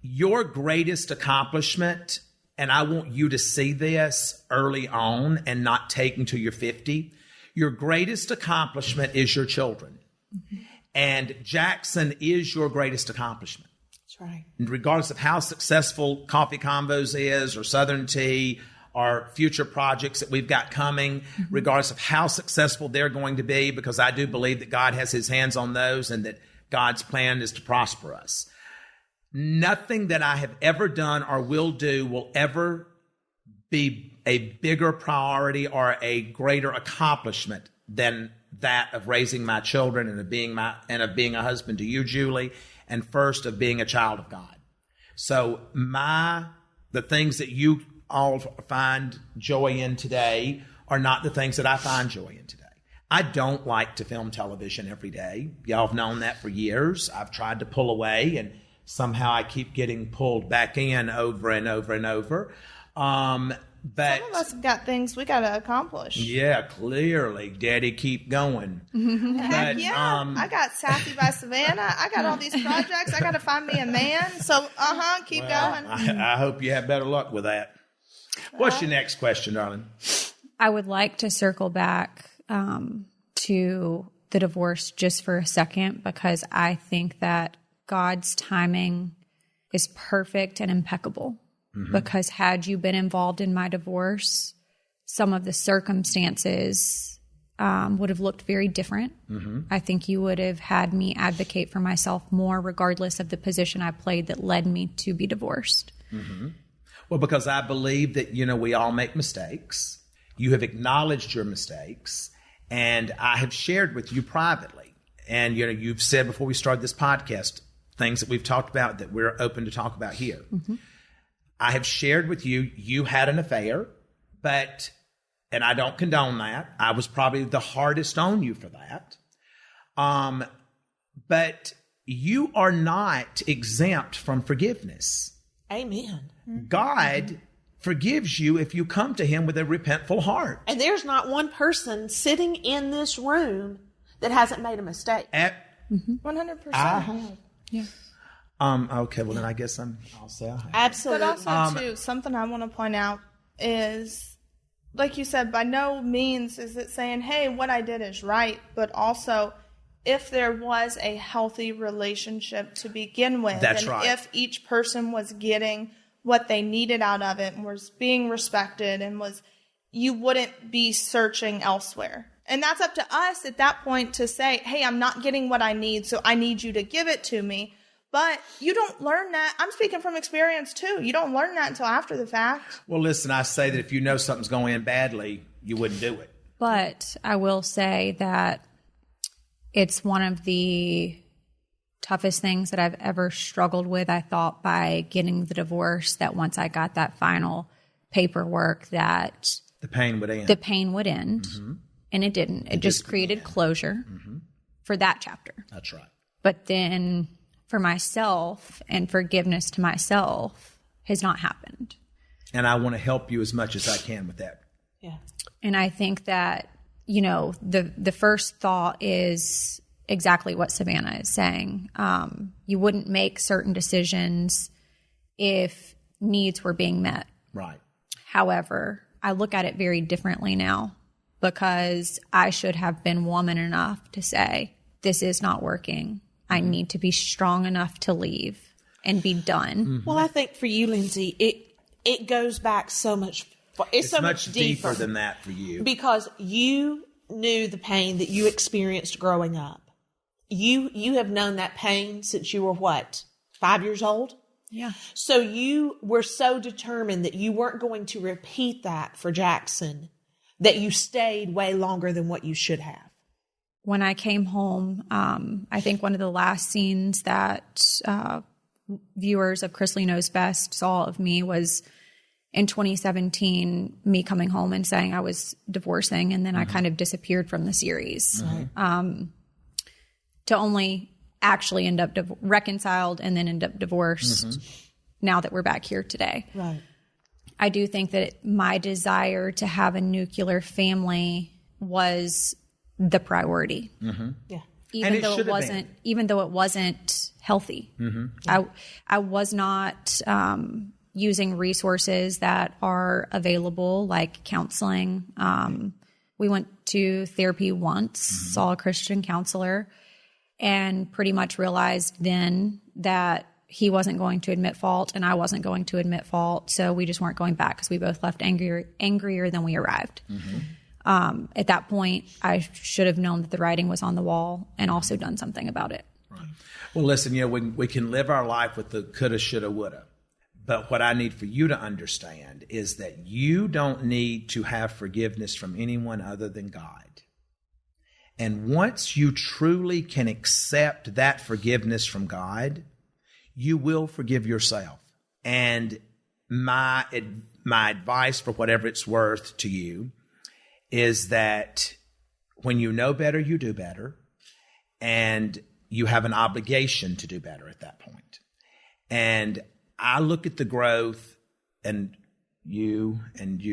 your greatest accomplishment, and I want you to see this early on and not take until you're 50, your greatest accomplishment is your children. Mm-hmm. And Jackson is your greatest accomplishment. That's right. Regardless of how successful Coffee Convos is or Southern Tea or future projects that we've got coming, regardless of how successful they're going to be, because I do believe that God has his hands on those and that God's plan is to prosper us. Nothing that I have ever done or will do will ever be a bigger priority or a greater accomplishment than that of raising my children and of being a husband to you, Julie, and first of being a child of God. So the things that you all find joy in today are not the things that I find joy in today. I don't like to film television every day. Y'all have known that for years. I've tried to pull away, and somehow I keep getting pulled back in over and over and over. But some of us have got things we got to accomplish. Yeah, clearly. Daddy, keep going. Heck yeah. I got Sassy by Savannah. I got all these projects. I got to find me a man. So, keep going. I hope you have better luck with that. What's your next question, darling? I would like to circle back to the divorce just for a second, because I think that God's timing is perfect and impeccable. Because had you been involved in my divorce, some of the circumstances would have looked very different. I think you would have had me advocate for myself more, regardless of the position I played that led me to be divorced. Well, because I believe that, we all make mistakes. You have acknowledged your mistakes, and I have shared with you privately. And, you've said before we started this podcast, things that we've talked about that we're open to talk about here. I have shared with you, you had an affair, and I don't condone that. I was probably the hardest on you for that. But you are not exempt from forgiveness. Amen. God forgives you if you come to him with a repentful heart. And there's not one person sitting in this room that hasn't made a mistake. 100%. I have. Yeah. Okay, well then I guess I'll say I have. Absolutely. But also, too, something I want to point out is, like you said, by no means is it saying, hey, what I did is right, but also if there was a healthy relationship to begin with, That's and right. if each person was getting what they needed out of it and was being respected and you wouldn't be searching elsewhere. And that's up to us at that point to say, hey, I'm not getting what I need, so I need you to give it to me. But you don't learn that. I'm speaking from experience, too. You don't learn that until after the fact. Well, listen, I say that if you know something's going in badly, you wouldn't do it. But I will say that it's one of the toughest things that I've ever struggled with. I thought by getting the divorce that once I got that final paperwork that the pain would end. And it didn't. It just created closure for that chapter. That's right. But then for myself and forgiveness to myself has not happened. And I want to help you as much as I can with that. Yeah. And I think that, the first thought is exactly what Savannah is saying. You wouldn't make certain decisions if needs were being met. Right. However, I look at it very differently now, because I should have been woman enough to say, this is not working. I need to be strong enough to leave and be done. Well, I think for you, Lindsie, it goes back so much. It's so much deeper than that for you, because you knew the pain that you experienced growing up. You have known that pain since you were what, 5 years old? Yeah. So you were so determined that you weren't going to repeat that for Jackson, that you stayed way longer than what you should have. When I came home, I think one of the last scenes that viewers of Chrisley Knows Best saw of me was in 2017, me coming home and saying I was divorcing, and then I kind of disappeared from the series to only actually end up reconciled and then end up divorced now that we're back here today. Right. I do think that my desire to have a nuclear family was the priority. Yeah. Even though it wasn't healthy. I was not using resources that are available, like counseling. We went to therapy once, saw a Christian counselor, and pretty much realized then that he wasn't going to admit fault and I wasn't going to admit fault. So we just weren't going back because we both left angrier than we arrived. At that point, I should have known that the writing was on the wall and also done something about it. Right. Well, listen, we can live our life with the coulda, shoulda, woulda. But what I need for you to understand is that you don't need to have forgiveness from anyone other than God. And once you truly can accept that forgiveness from God, you will forgive yourself. And my advice, for whatever it's worth to you, is that when you know better, you do better. And you have an obligation to do better at that point. And I look at the growth, and you,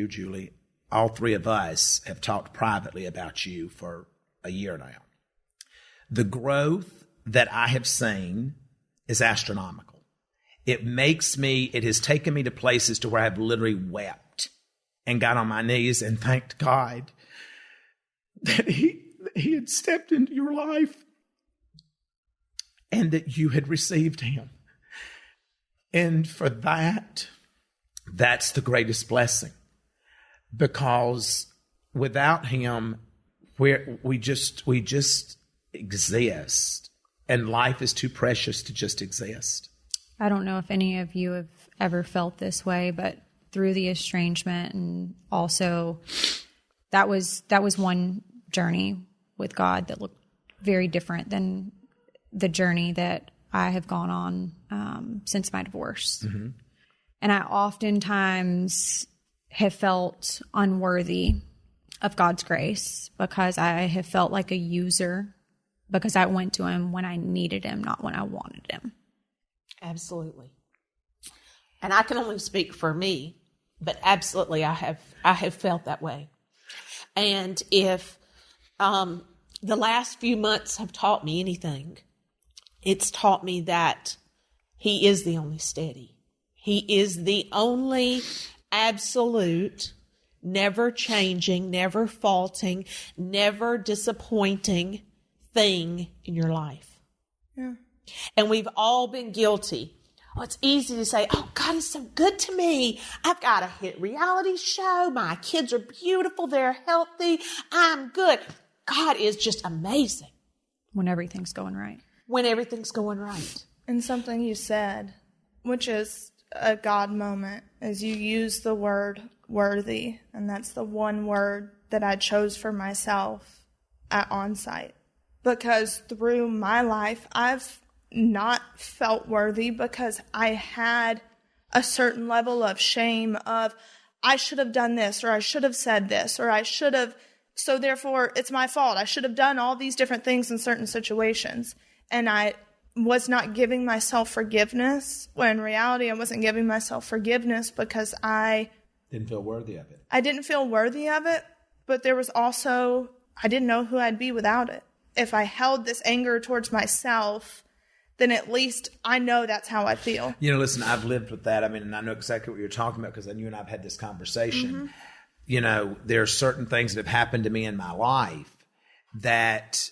Julie, all three of us have talked privately about you for a year now. The growth that I have seen is astronomical. It has taken me to places to where I've literally wept and got on my knees and thanked God that he had stepped into your life and that you had received him. And for that's the greatest blessing, because without him, we just exist, and life is too precious to just exist. I don't know if any of you have ever felt this way, but through the estrangement, and also that was one journey with God that looked very different than the journey that I have gone on since my divorce. Mm-hmm. And I oftentimes have felt unworthy of God's grace because I have felt like a user, because I went to him when I needed him, not when I wanted him. Absolutely. And I can only speak for me, but absolutely I have felt that way. And if the last few months have taught me anything, it's taught me that he is the only steady. He is the only absolute, never changing, never faulting, never disappointing thing in your life. Yeah. And we've all been guilty. Oh, it's easy to say, oh, God is so good to me. I've got a hit reality show. My kids are beautiful. They're healthy. I'm good. God is just amazing. When everything's going right. When everything's going right. And something you said, which is a God moment, is you use the word worthy. And that's the one word that I chose for myself at Onsite. Because through my life, I've not felt worthy because I had a certain level of shame of, I should have done this, or I should have said this, or I should have, so therefore it's my fault. I should have done all these different things in certain situations. And I was not giving myself forgiveness, when in reality I wasn't giving myself forgiveness because I didn't feel worthy of it. I didn't feel worthy of it, but there was also, I didn't know who I'd be without it. If I held this anger towards myself, then at least I know that's how I feel. You know, listen, I've lived with that. I mean, and I know exactly what you're talking about because you and I have had this conversation. Mm-hmm. You know, there are certain things that have happened to me in my life that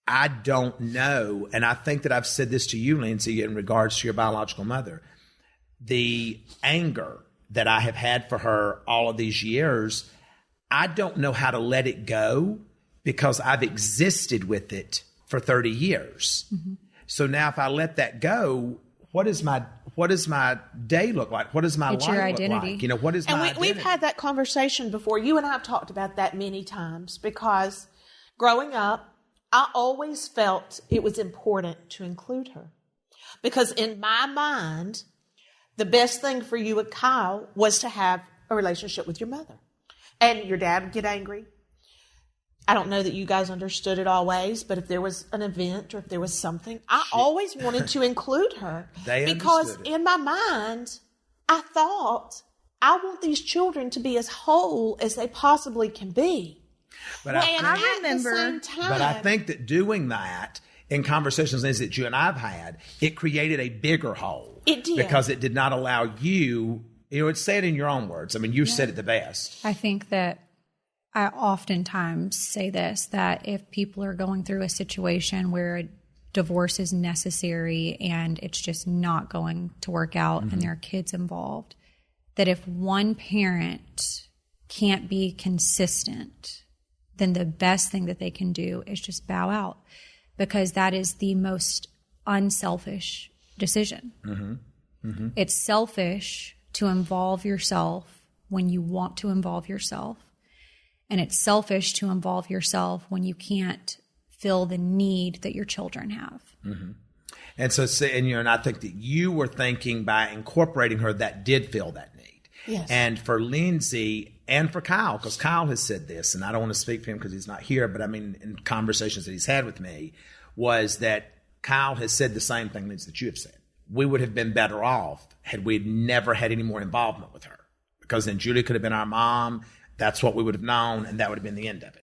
I don't know. And I think that I've said this to you, Lindsie, in regards to your biological mother. The anger that I have had for her all of these years, I don't know how to let it go because I've existed with it for 30 years. Mm-hmm. So now if I let that go, what does my day look like? What does my life your identity look like? You know, what is my identity? We've had that conversation before. You and I have talked about that many times because growing up, I always felt it was important to include her. Because in my mind, the best thing for you and Kyle was to have a relationship with your mother. And your dad would get angry. I don't know that you guys understood it always, but if there was an event or if there was something, I always wanted to include her. Because in my mind, I thought, I want these children to be as whole as they possibly can be. But I think that doing that in conversations that you and I've had, it created a bigger hole. It did. Because it did not allow you, it's said in your own words. I mean, you said it the best. I think that I oftentimes say this, that if people are going through a situation where divorce is necessary and it's just not going to work out and there are kids involved, that if one parent can't be consistent, then the best thing that they can do is just bow out, because that is the most unselfish decision. It's selfish to involve yourself when you want to involve yourself, and it's selfish to involve yourself when you can't fill the need that your children have. And so, and I think that you were thinking by incorporating her that did fill that need. Yes. And for Lindsie and for Kyle, because Kyle has said this, and I don't want to speak for him because he's not here, but I mean, in conversations that he's had with me, was that Kyle has said the same thing that you have said. We would have been better off had we never had any more involvement with her, because then Julie could have been our mom. That's what we would have known, and that would have been the end of it.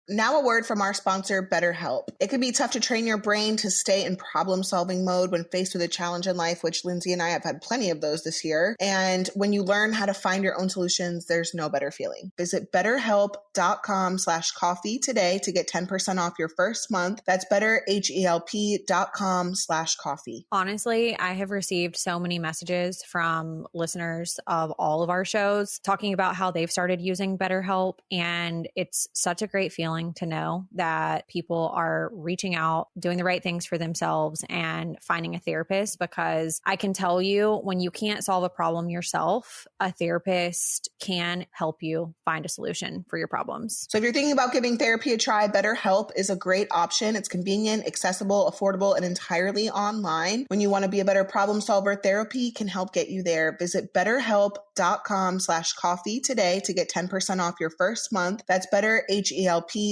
Now a word from our sponsor, BetterHelp. It can be tough to train your brain to stay in problem-solving mode when faced with a challenge in life, which Lindsie and I have had plenty of those this year. And when you learn how to find your own solutions, there's no better feeling. Visit BetterHelp.com/coffee today to get 10% off your first month. That's BetterHelp.com/coffee. Honestly, I have received so many messages from listeners of all of our shows talking about how they've started using BetterHelp, and it's such a great feeling to know that people are reaching out, doing the right things for themselves, and finding a therapist, because I can tell you, when you can't solve a problem yourself, a therapist can help you find a solution for your problems. So if you're thinking about giving therapy a try, BetterHelp is a great option. It's convenient, accessible, affordable, and entirely online. When you want to be a better problem solver, therapy can help get you there. Visit BetterHelp.com/coffee today to get 10% off your first month. That's BetterHelp.com/coffee.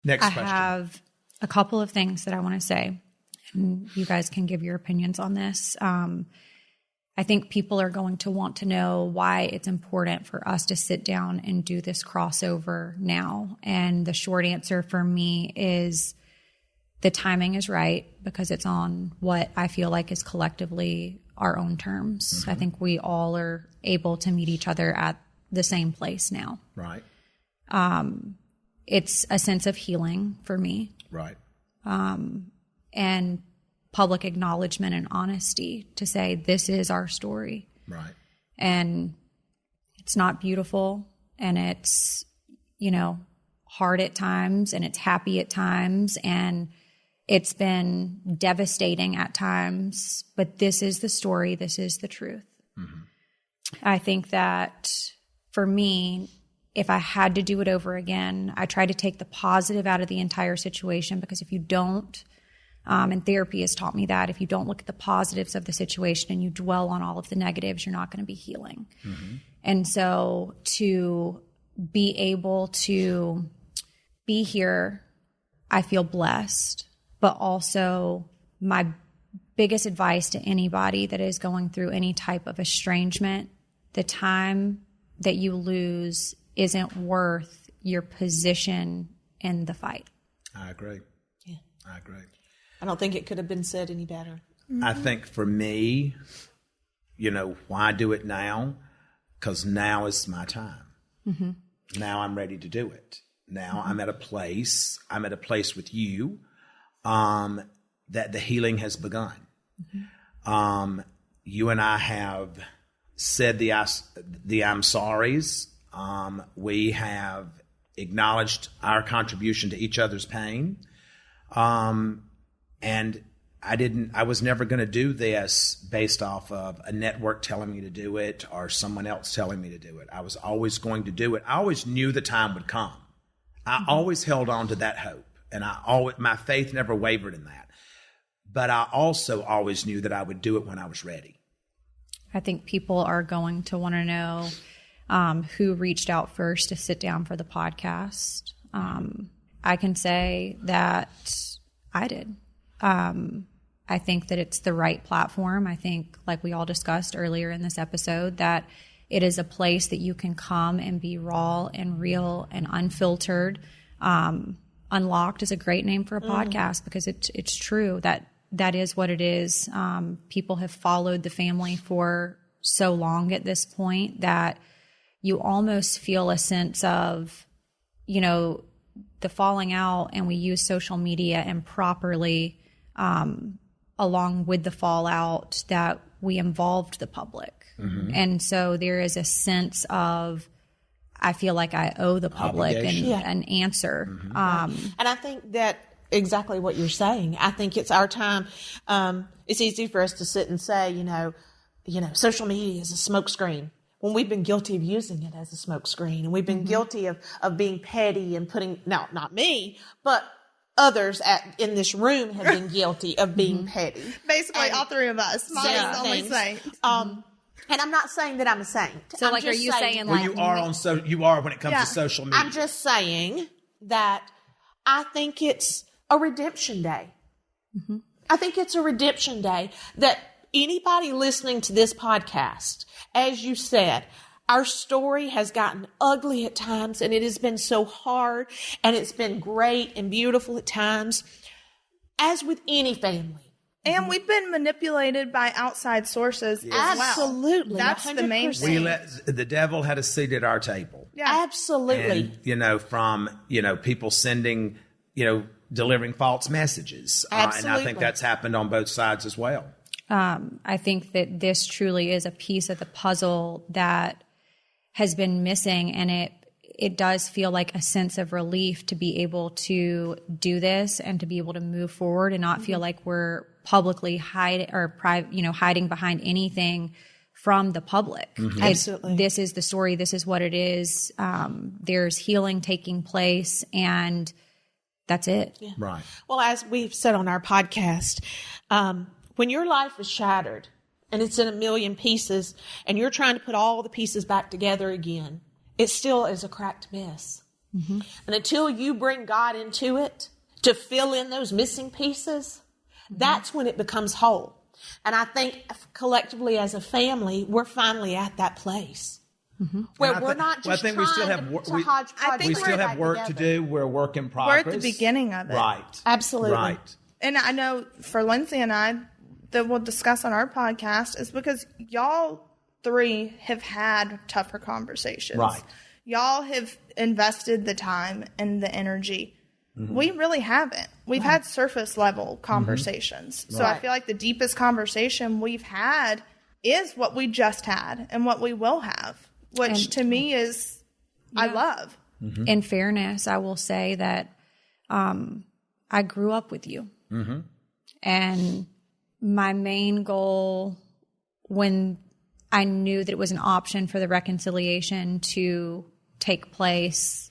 Next question. I have a couple of things that I want to say, and you guys can give your opinions on this. I think people are going to want to know why it's important for us to sit down and do this crossover now. And the short answer for me is the timing is right, because it's on what I feel like is collectively our own terms. I think we all are able to meet each other at the same place now. Right. It's a sense of healing for me. Right. And public acknowledgement and honesty to say, this is our story. Right. And it's not beautiful, and it's, hard at times, and it's happy at times, and it's been devastating at times, but this is the story. This is the truth. I think that for me, if I had to do it over again, I try to take the positive out of the entire situation, because if you don't, and therapy has taught me that, if you don't look at the positives of the situation and you dwell on all of the negatives, you're not going to be healing. And so to be able to be here, I feel blessed, but also my biggest advice to anybody that is going through any type of estrangement, the time that you lose isn't worth your position in the fight. I agree. Yeah. I agree. I don't think it could have been said any better. I think for me, why do it now? Because now is my time. Now I'm ready to do it. Now I'm at a place with you that the healing has begun. You and I have said the I'm sorries. We have acknowledged our contribution to each other's pain. And I was never going to do this based off of a network telling me to do it or someone else telling me to do it. I was always going to do it. I always knew the time would come. I always held on to that hope, and my faith never wavered in that. But I also always knew that I would do it when I was ready. I think people are going to want to know who reached out first to sit down for the podcast. I can say that I did. I think that it's the right platform. I think, like we all discussed earlier in this episode, that it is a place that you can come and be raw and real and unfiltered. Unlocked is a great name for a podcast, because it's true that is what it is. People have followed the family for so long at this point that you almost feel a sense of, the falling out and we use social media improperly, along with the fallout, that we involved the public. And so there is a sense of, I feel like I owe the public an answer. And I think that exactly what you're saying. I think it's our time. It's easy for us to sit and say, social media is a smokescreen, when we've been guilty of using it as a smokescreen, and we've been guilty of being petty and not me, but others in this room have been guilty of being petty. Basically, all three of us. Molly's the only saint. And I'm not saying that I'm a saint. So, are you saying like you are when it comes to social media? I'm just saying that I think it's a redemption day. I think it's a redemption day that anybody listening to this podcast, as you said, our story has gotten ugly at times, and it has been so hard, and it's been great and beautiful at times, as with any family. And we've been manipulated by outside sources as well. Absolutely. That's 100%. The main thing. The devil had a seat at our table. Yeah. Absolutely. And, from, people sending, delivering false messages. Absolutely. And I think that's happened on both sides as well. I think that this truly is a piece of the puzzle that has been missing, and it does feel like a sense of relief to be able to do this and to be able to move forward and not feel like we're publicly hiding behind anything from the public. Absolutely. This is the story. This is what it is. There's healing taking place, and that's it. Yeah. Right. Well, as we've said on our podcast, when your life is shattered and it's in a million pieces and you're trying to put all the pieces back together again, it still is a cracked mess. And until you bring God into it to fill in those missing pieces, that's when it becomes whole. And I think collectively as a family, we're finally at that place. Where we're not just we still have work to do. We're a work in progress. We're at the beginning of it. Right. Absolutely. Right. And I know for Lindsie and I, that we'll discuss on our podcast, is because y'all three have had tougher conversations. Right. Y'all have invested the time and the energy. We really haven't. We've had surface level conversations. So I feel like the deepest conversation we've had is what we just had and what we will have, which to me is, I love. In fairness, I will say that I grew up with you. And my main goal, when I knew that it was an option for the reconciliation to take place,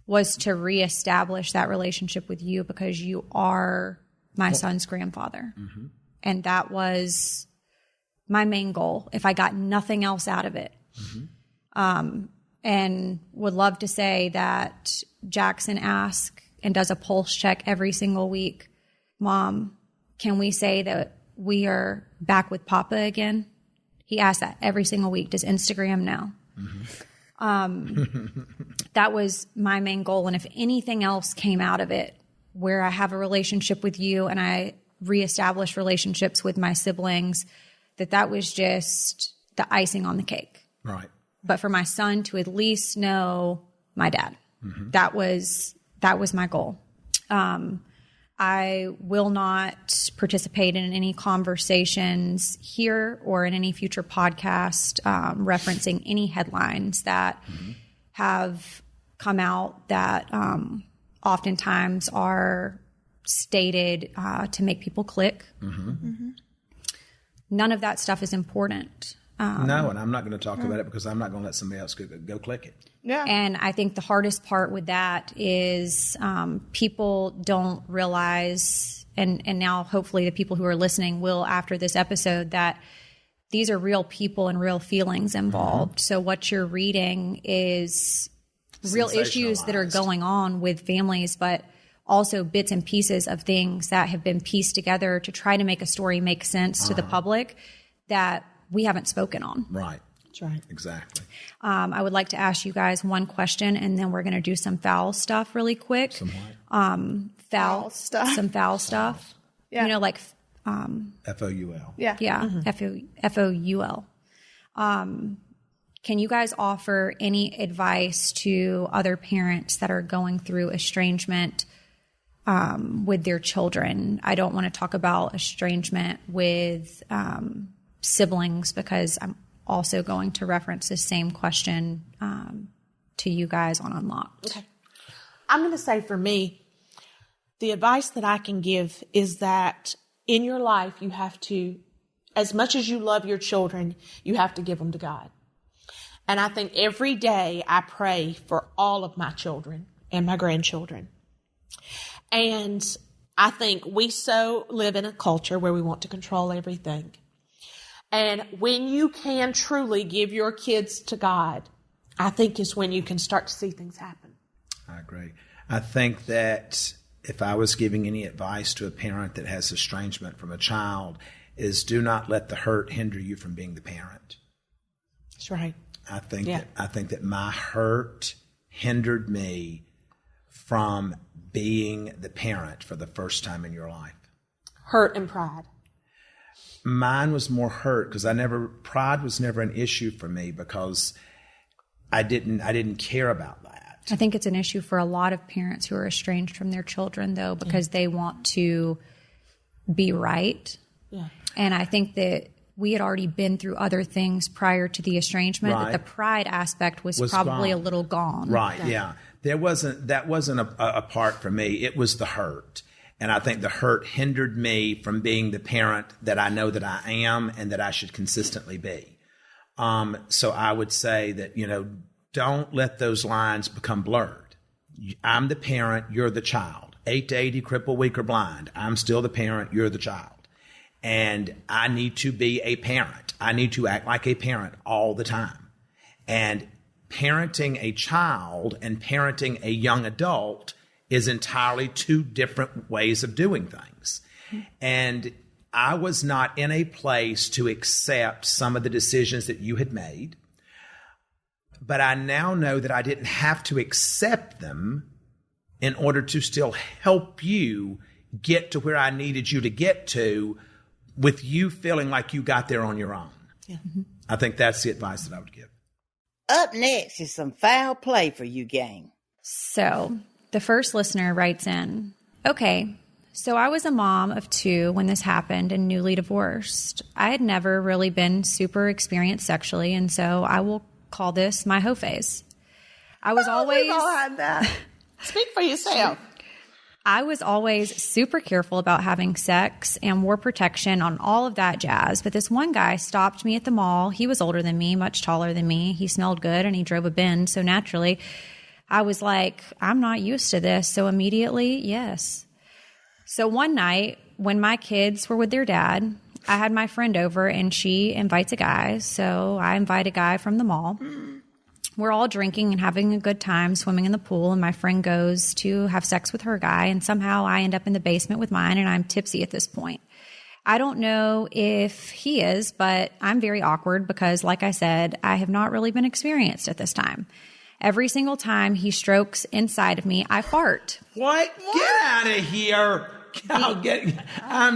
was to reestablish that relationship with you, because you are my son's grandfather. And that was my main goal, if I got nothing else out of it. And would love to say that Jackson asks and does a pulse check every single week. Mom, can we say that we are back with Papa again? He asks that every single week. Does Instagram know? That was my main goal. And if anything else came out of it, where I have a relationship with you and I reestablish relationships with my siblings, that was just the icing on the cake. Right. But for my son to at least know my dad, that was my goal. I will not participate in any conversations here or in any future podcast referencing any headlines that have come out that oftentimes are stated to make people click. None of that stuff is important. No, and I'm not going to talk about it because I'm not going to let somebody else go click it. Yeah. And I think the hardest part with that is people don't realize, and now hopefully the people who are listening will after this episode, that these are real people and real feelings involved. So what you're reading is real issues that are going on with families, but also bits and pieces of things that have been pieced together to try to make a story make sense to the public that we haven't spoken on. Right. That's right. Exactly. I would like to ask you guys one question, and then we're going to do some foul stuff really quick. Some what? Foul stuff. Some foul stuff. Yeah. You know, like FOUL. Yeah. Yeah, FOUL. Can you guys offer any advice to other parents that are going through estrangement with their children? I don't want to talk about estrangement with siblings because I'm also going to reference the same question to you guys on Unlocked. Okay. I'm going to say for me, the advice that I can give is that in your life, you have to, as much as you love your children, you have to give them to God. And I think every day I pray for all of my children and my grandchildren. And I think we so live in a culture where we want to control everything. And when you can truly give your kids to God, I think is when you can start to see things happen. I agree. I think that if I was giving any advice to a parent that has estrangement from a child, is do not let the hurt hinder you from being the parent. That's right. I think that my hurt hindered me from being the parent for the first time in your life. Hurt and pride. Mine was more hurt because pride was never an issue for me because I didn't care about that. I think it's an issue for a lot of parents who are estranged from their children, though, because they want to be right. Yeah. And I think that we had already been through other things prior to the estrangement, right. that the pride aspect was probably gone. A little gone. Right, yeah. That wasn't a part for me. It was the hurt. And I think the hurt hindered me from being the parent that I know that I am and that I should consistently be. So I would say that, don't let those lines become blurred. I'm the parent, you're the child. 8 to 80, cripple, weak, or blind. I'm still the parent, you're the child. And I need to be a parent. I need to act like a parent all the time. And parenting a child and parenting a young adult is entirely two different ways of doing things. And I was not in a place to accept some of the decisions that you had made. But I now know that I didn't have to accept them in order to still help you get to where I needed you to get to with you feeling like you got there on your own. Yeah. I think that's the advice that I would give. Up next is some foul play for you, gang. So the first listener writes in, okay, so I was a mom of 2 when this happened and newly divorced. I had never really been super experienced sexually, and so I will call this my hoe phase. I was always... We've all had that. Speak for yourself. I was always super careful about having sex and wore protection on all of that jazz. But this one guy stopped me at the mall. He was older than me, much taller than me. He smelled good and he drove a Benz. So naturally, I was like, I'm not used to this. So immediately, yes. So one night when my kids were with their dad, I had my friend over and she invites a guy. So I invite a guy from the mall. We're all drinking and having a good time swimming in the pool, and my friend goes to have sex with her guy, and somehow I end up in the basement with mine, and I'm tipsy at this point. I don't know if he is, but I'm very awkward because, like I said, I have not really been experienced at this time. Every single time he strokes inside of me, I fart. What? Get out of here. I'm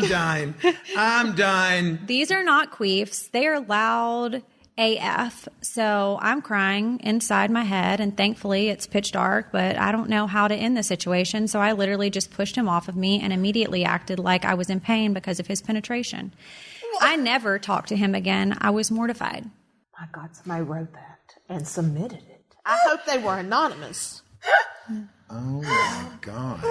dying. I'm dying. These are not queefs. They are loud AF. So I'm crying inside my head, and thankfully it's pitch dark, but I don't know how to end the situation. So I literally just pushed him off of me and immediately acted like I was in pain because of his penetration. I never talked to him again. I was mortified. My God, somebody wrote that and submitted it. I hope they were anonymous. Oh my God.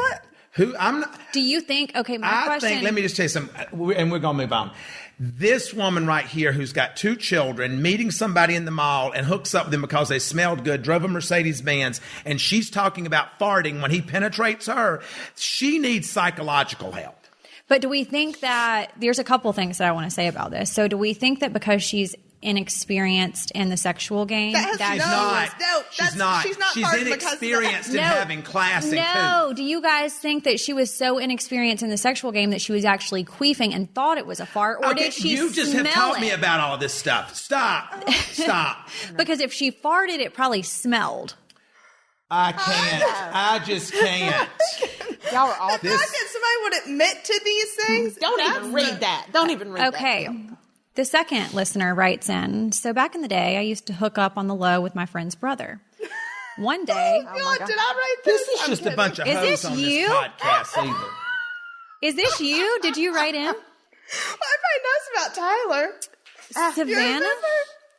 Who? I'm not. Do you think? Okay, my question. Let me just tell you something, and we're gonna move on. This woman right here, who's got 2 children, meeting somebody in the mall and hooks up with them because they smelled good, drove a Mercedes-Benz, and she's talking about farting when he penetrates her. She needs psychological help. But do we think that there's a couple things that I want to say about this? So do we think that because she's inexperienced in the sexual game, she's not. She's inexperienced in having class and No, do you guys think that she was so inexperienced in the sexual game that she was actually queefing and thought it was a fart, or did she You just have taught me about all this stuff. Stop. Because if she farted, it probably smelled. I can't. I just can't. Y'all are all the fact that somebody would admit to these things. Don't even read that. Don't even read that. Okay. The second listener writes in, so back in the day, I used to hook up on the low with my friend's brother. One day... Oh God, did I write this? This is just a bunch of Is hoes this on you? this podcast either. Is this you? Did you write in? Everybody knows about Tyler. You Savannah? remember?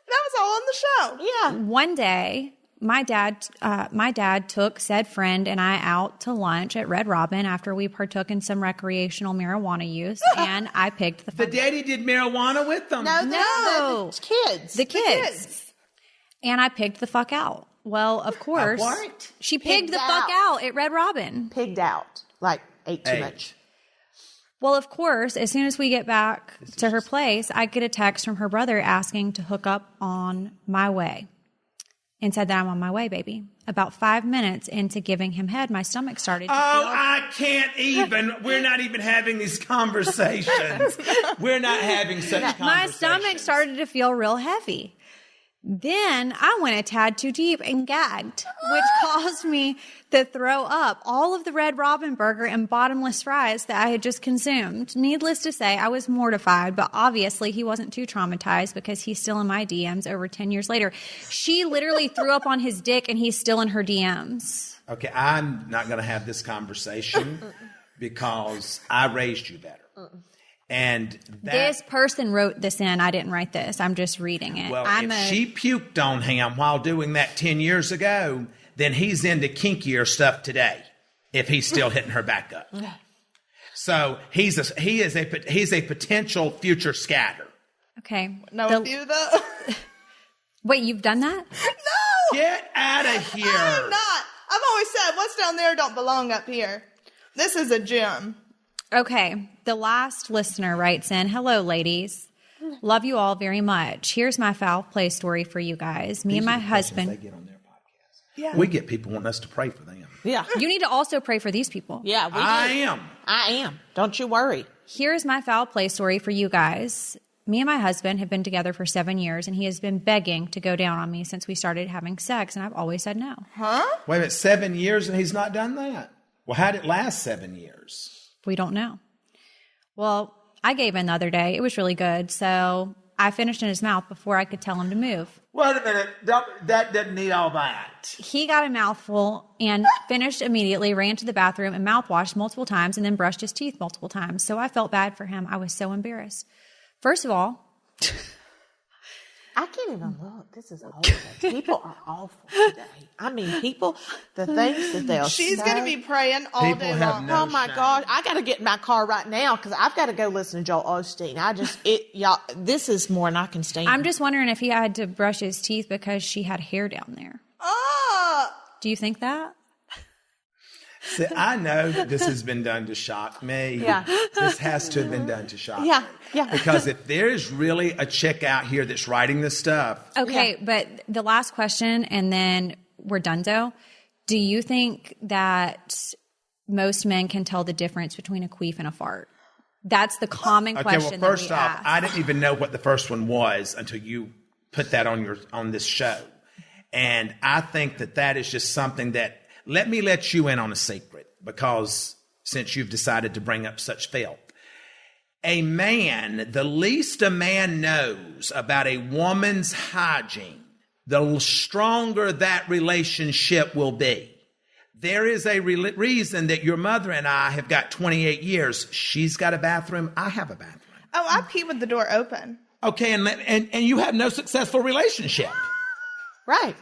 That was all on the show. Yeah. One day, my dad took said friend and I out to lunch at Red Robin after we partook in some recreational marijuana use, and I picked the The daddy did marijuana with them. No. The kids. The kids. And I pigged the fuck out. Well, of course. what? She pigged the Pigged fuck out. out at Red Robin. Pigged out. Like, ate too much. Well, of course, as soon as we get back to her place, I get a text from her brother asking to hook up on my way and said that I'm on my way, baby. About 5 minutes into giving him head, my stomach started to feel... I can't even. We're not even having these conversations. We're not having such conversations. My stomach started to feel real heavy. Then I went a tad too deep and gagged, which caused me to throw up all of the Red Robin burger and bottomless fries that I had just consumed. Needless to say, I was mortified, but obviously he wasn't too traumatized because he's still in my DMs over 10 years later. She literally threw up on his dick and he's still in her DMs. Okay, I'm not going to have this conversation because I raised you better. And This person wrote this in. I didn't write this. I'm just reading it. Well, she puked on him while doing that 10 years ago, then he's into kinkier stuff today if he's still hitting her back up. So he is a potential future scatter. Okay. No, with you though. Wait, you've done that? No. Get out of here. I'm not. I've always said what's down there don't belong up here. This is a gym. Okay. The last listener writes in, hello, ladies. Love you all very much. Here's my foul play story for you guys. Me and my husband. They get on their podcast. Yeah. We get people wanting us to pray for them. Yeah. You need to also pray for these people. Yeah, we do. I am. Don't you worry. Here's my foul play story for you guys. Me and my husband have been together for 7 years, and he has been begging to go down on me since we started having sex, and I've always said no. Huh? Wait a minute, 7 years and he's not done that? Well, how did it last 7 years? We don't know. Well, I gave in the other day. It was really good, so I finished in his mouth before I could tell him to move. Wait a minute. That doesn't need all that. He got a mouthful and finished immediately, ran to the bathroom and mouthwashed multiple times and then brushed his teeth multiple times. So I felt bad for him. I was so embarrassed. First of all... I can't even look. This is awful. People are awful today. I mean, people, the things that they'll She's say. going to be praying all day long. No Oh my shame. God. I got to get in my car right now because I've got to go listen to Joel Osteen. Y'all, this is more than I can stand. I'm just wondering if he had to brush his teeth because she had hair down there. Oh, Do you think that? See, I know that this has been done to shock me. Yeah. This has to have been done to shock me. Yeah. Because if there's really a chick out here that's writing this stuff. Okay, but the last question, and then we're donezo. Do you think that most men can tell the difference between a queef and a fart? That's the common question. Well, first that we off, ask. I didn't even know what the first one was until you put that on this show. And I think that is just something that, let me let you in on a secret, because since you've decided to bring up such filth. A man, the least a man knows about a woman's hygiene, the stronger that relationship will be. There is a reason that your mother and I have got 28 years. She's got a bathroom. I have a bathroom. Oh, I pee with the door open. Okay, and you have no successful relationship. Right.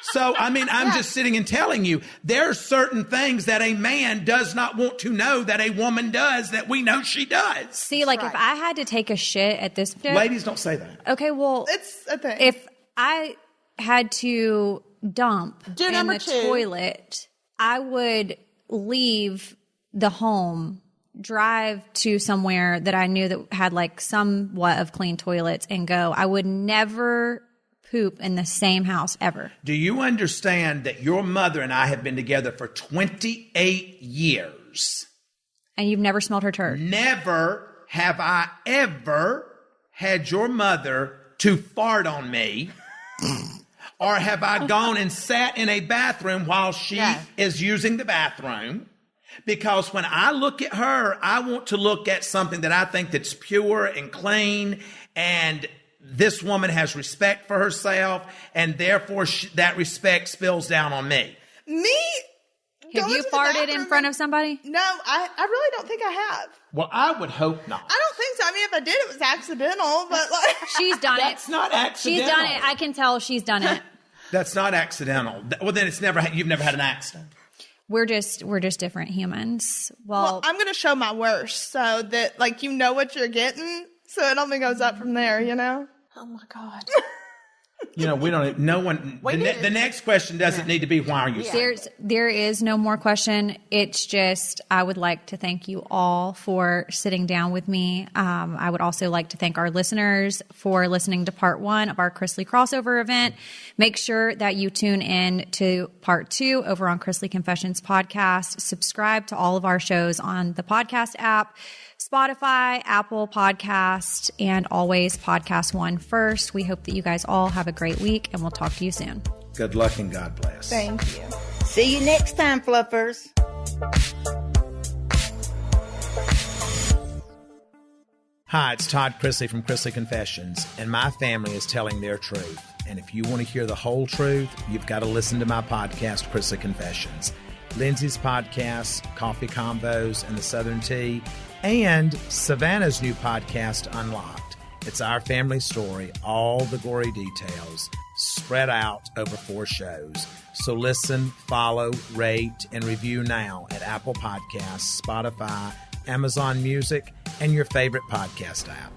So, I mean, I'm just sitting and telling you, there are certain things that a man does not want to know that a woman does that we know she does. See, like if I had to take a shit at this point. Ladies, don't say that. Okay, well, It's a thing. if I had to dump in number the 2. toilet, I would leave the home, drive to somewhere that I knew that had like somewhat of clean toilets and go. I would never poop in the same house ever. Do you understand that your mother and I have been together for 28 years? And you've never smelled her turd. Never have I ever had your mother to fart on me, or have I gone and sat in a bathroom while she is using the bathroom. Because when I look at her, I want to look at something that I think that's pure and clean, and this woman has respect for herself, and therefore that respect spills down on me. Me? Have you farted in front of somebody? No, I really don't think I have. Well, I would hope not. I don't think so. I mean, if I did, it was accidental, but like... She's done it. That's not accidental. She's done it. I can tell she's done it. That's not accidental. Well, then you've never had an accident. We're just different humans. Well, I'm going to show my worst so that, like, you know what you're getting, so it only goes up from there, you know? Oh, my God. We don't, no one, the next question doesn't need to be, why are you single? There is no more question. It's just, I would like to thank you all for sitting down with me. I would also like to thank our listeners for listening to part 1 of our Chrisley crossover event. Make sure that you tune in to part 2 over on Chrisley Confessions podcast. Subscribe to all of our shows on the podcast app, Spotify, Apple Podcast, and always Podcast One first. We hope that you guys all have a great week, and we'll talk to you soon. Good luck and God bless. Thank you. See you next time, Fluffers. Hi, it's Todd Chrisley from Chrisley Confessions, and my family is telling their truth. And if you want to hear the whole truth, you've got to listen to my podcast, Chrisley Confessions. Lindsay's podcast, Coffee Combos and the Southern Tea, and Savannah's new podcast, Unlocked. It's our family story, all the gory details, spread out over 4 shows. So listen, follow, rate, and review now at Apple Podcasts, Spotify, Amazon Music, and your favorite podcast app.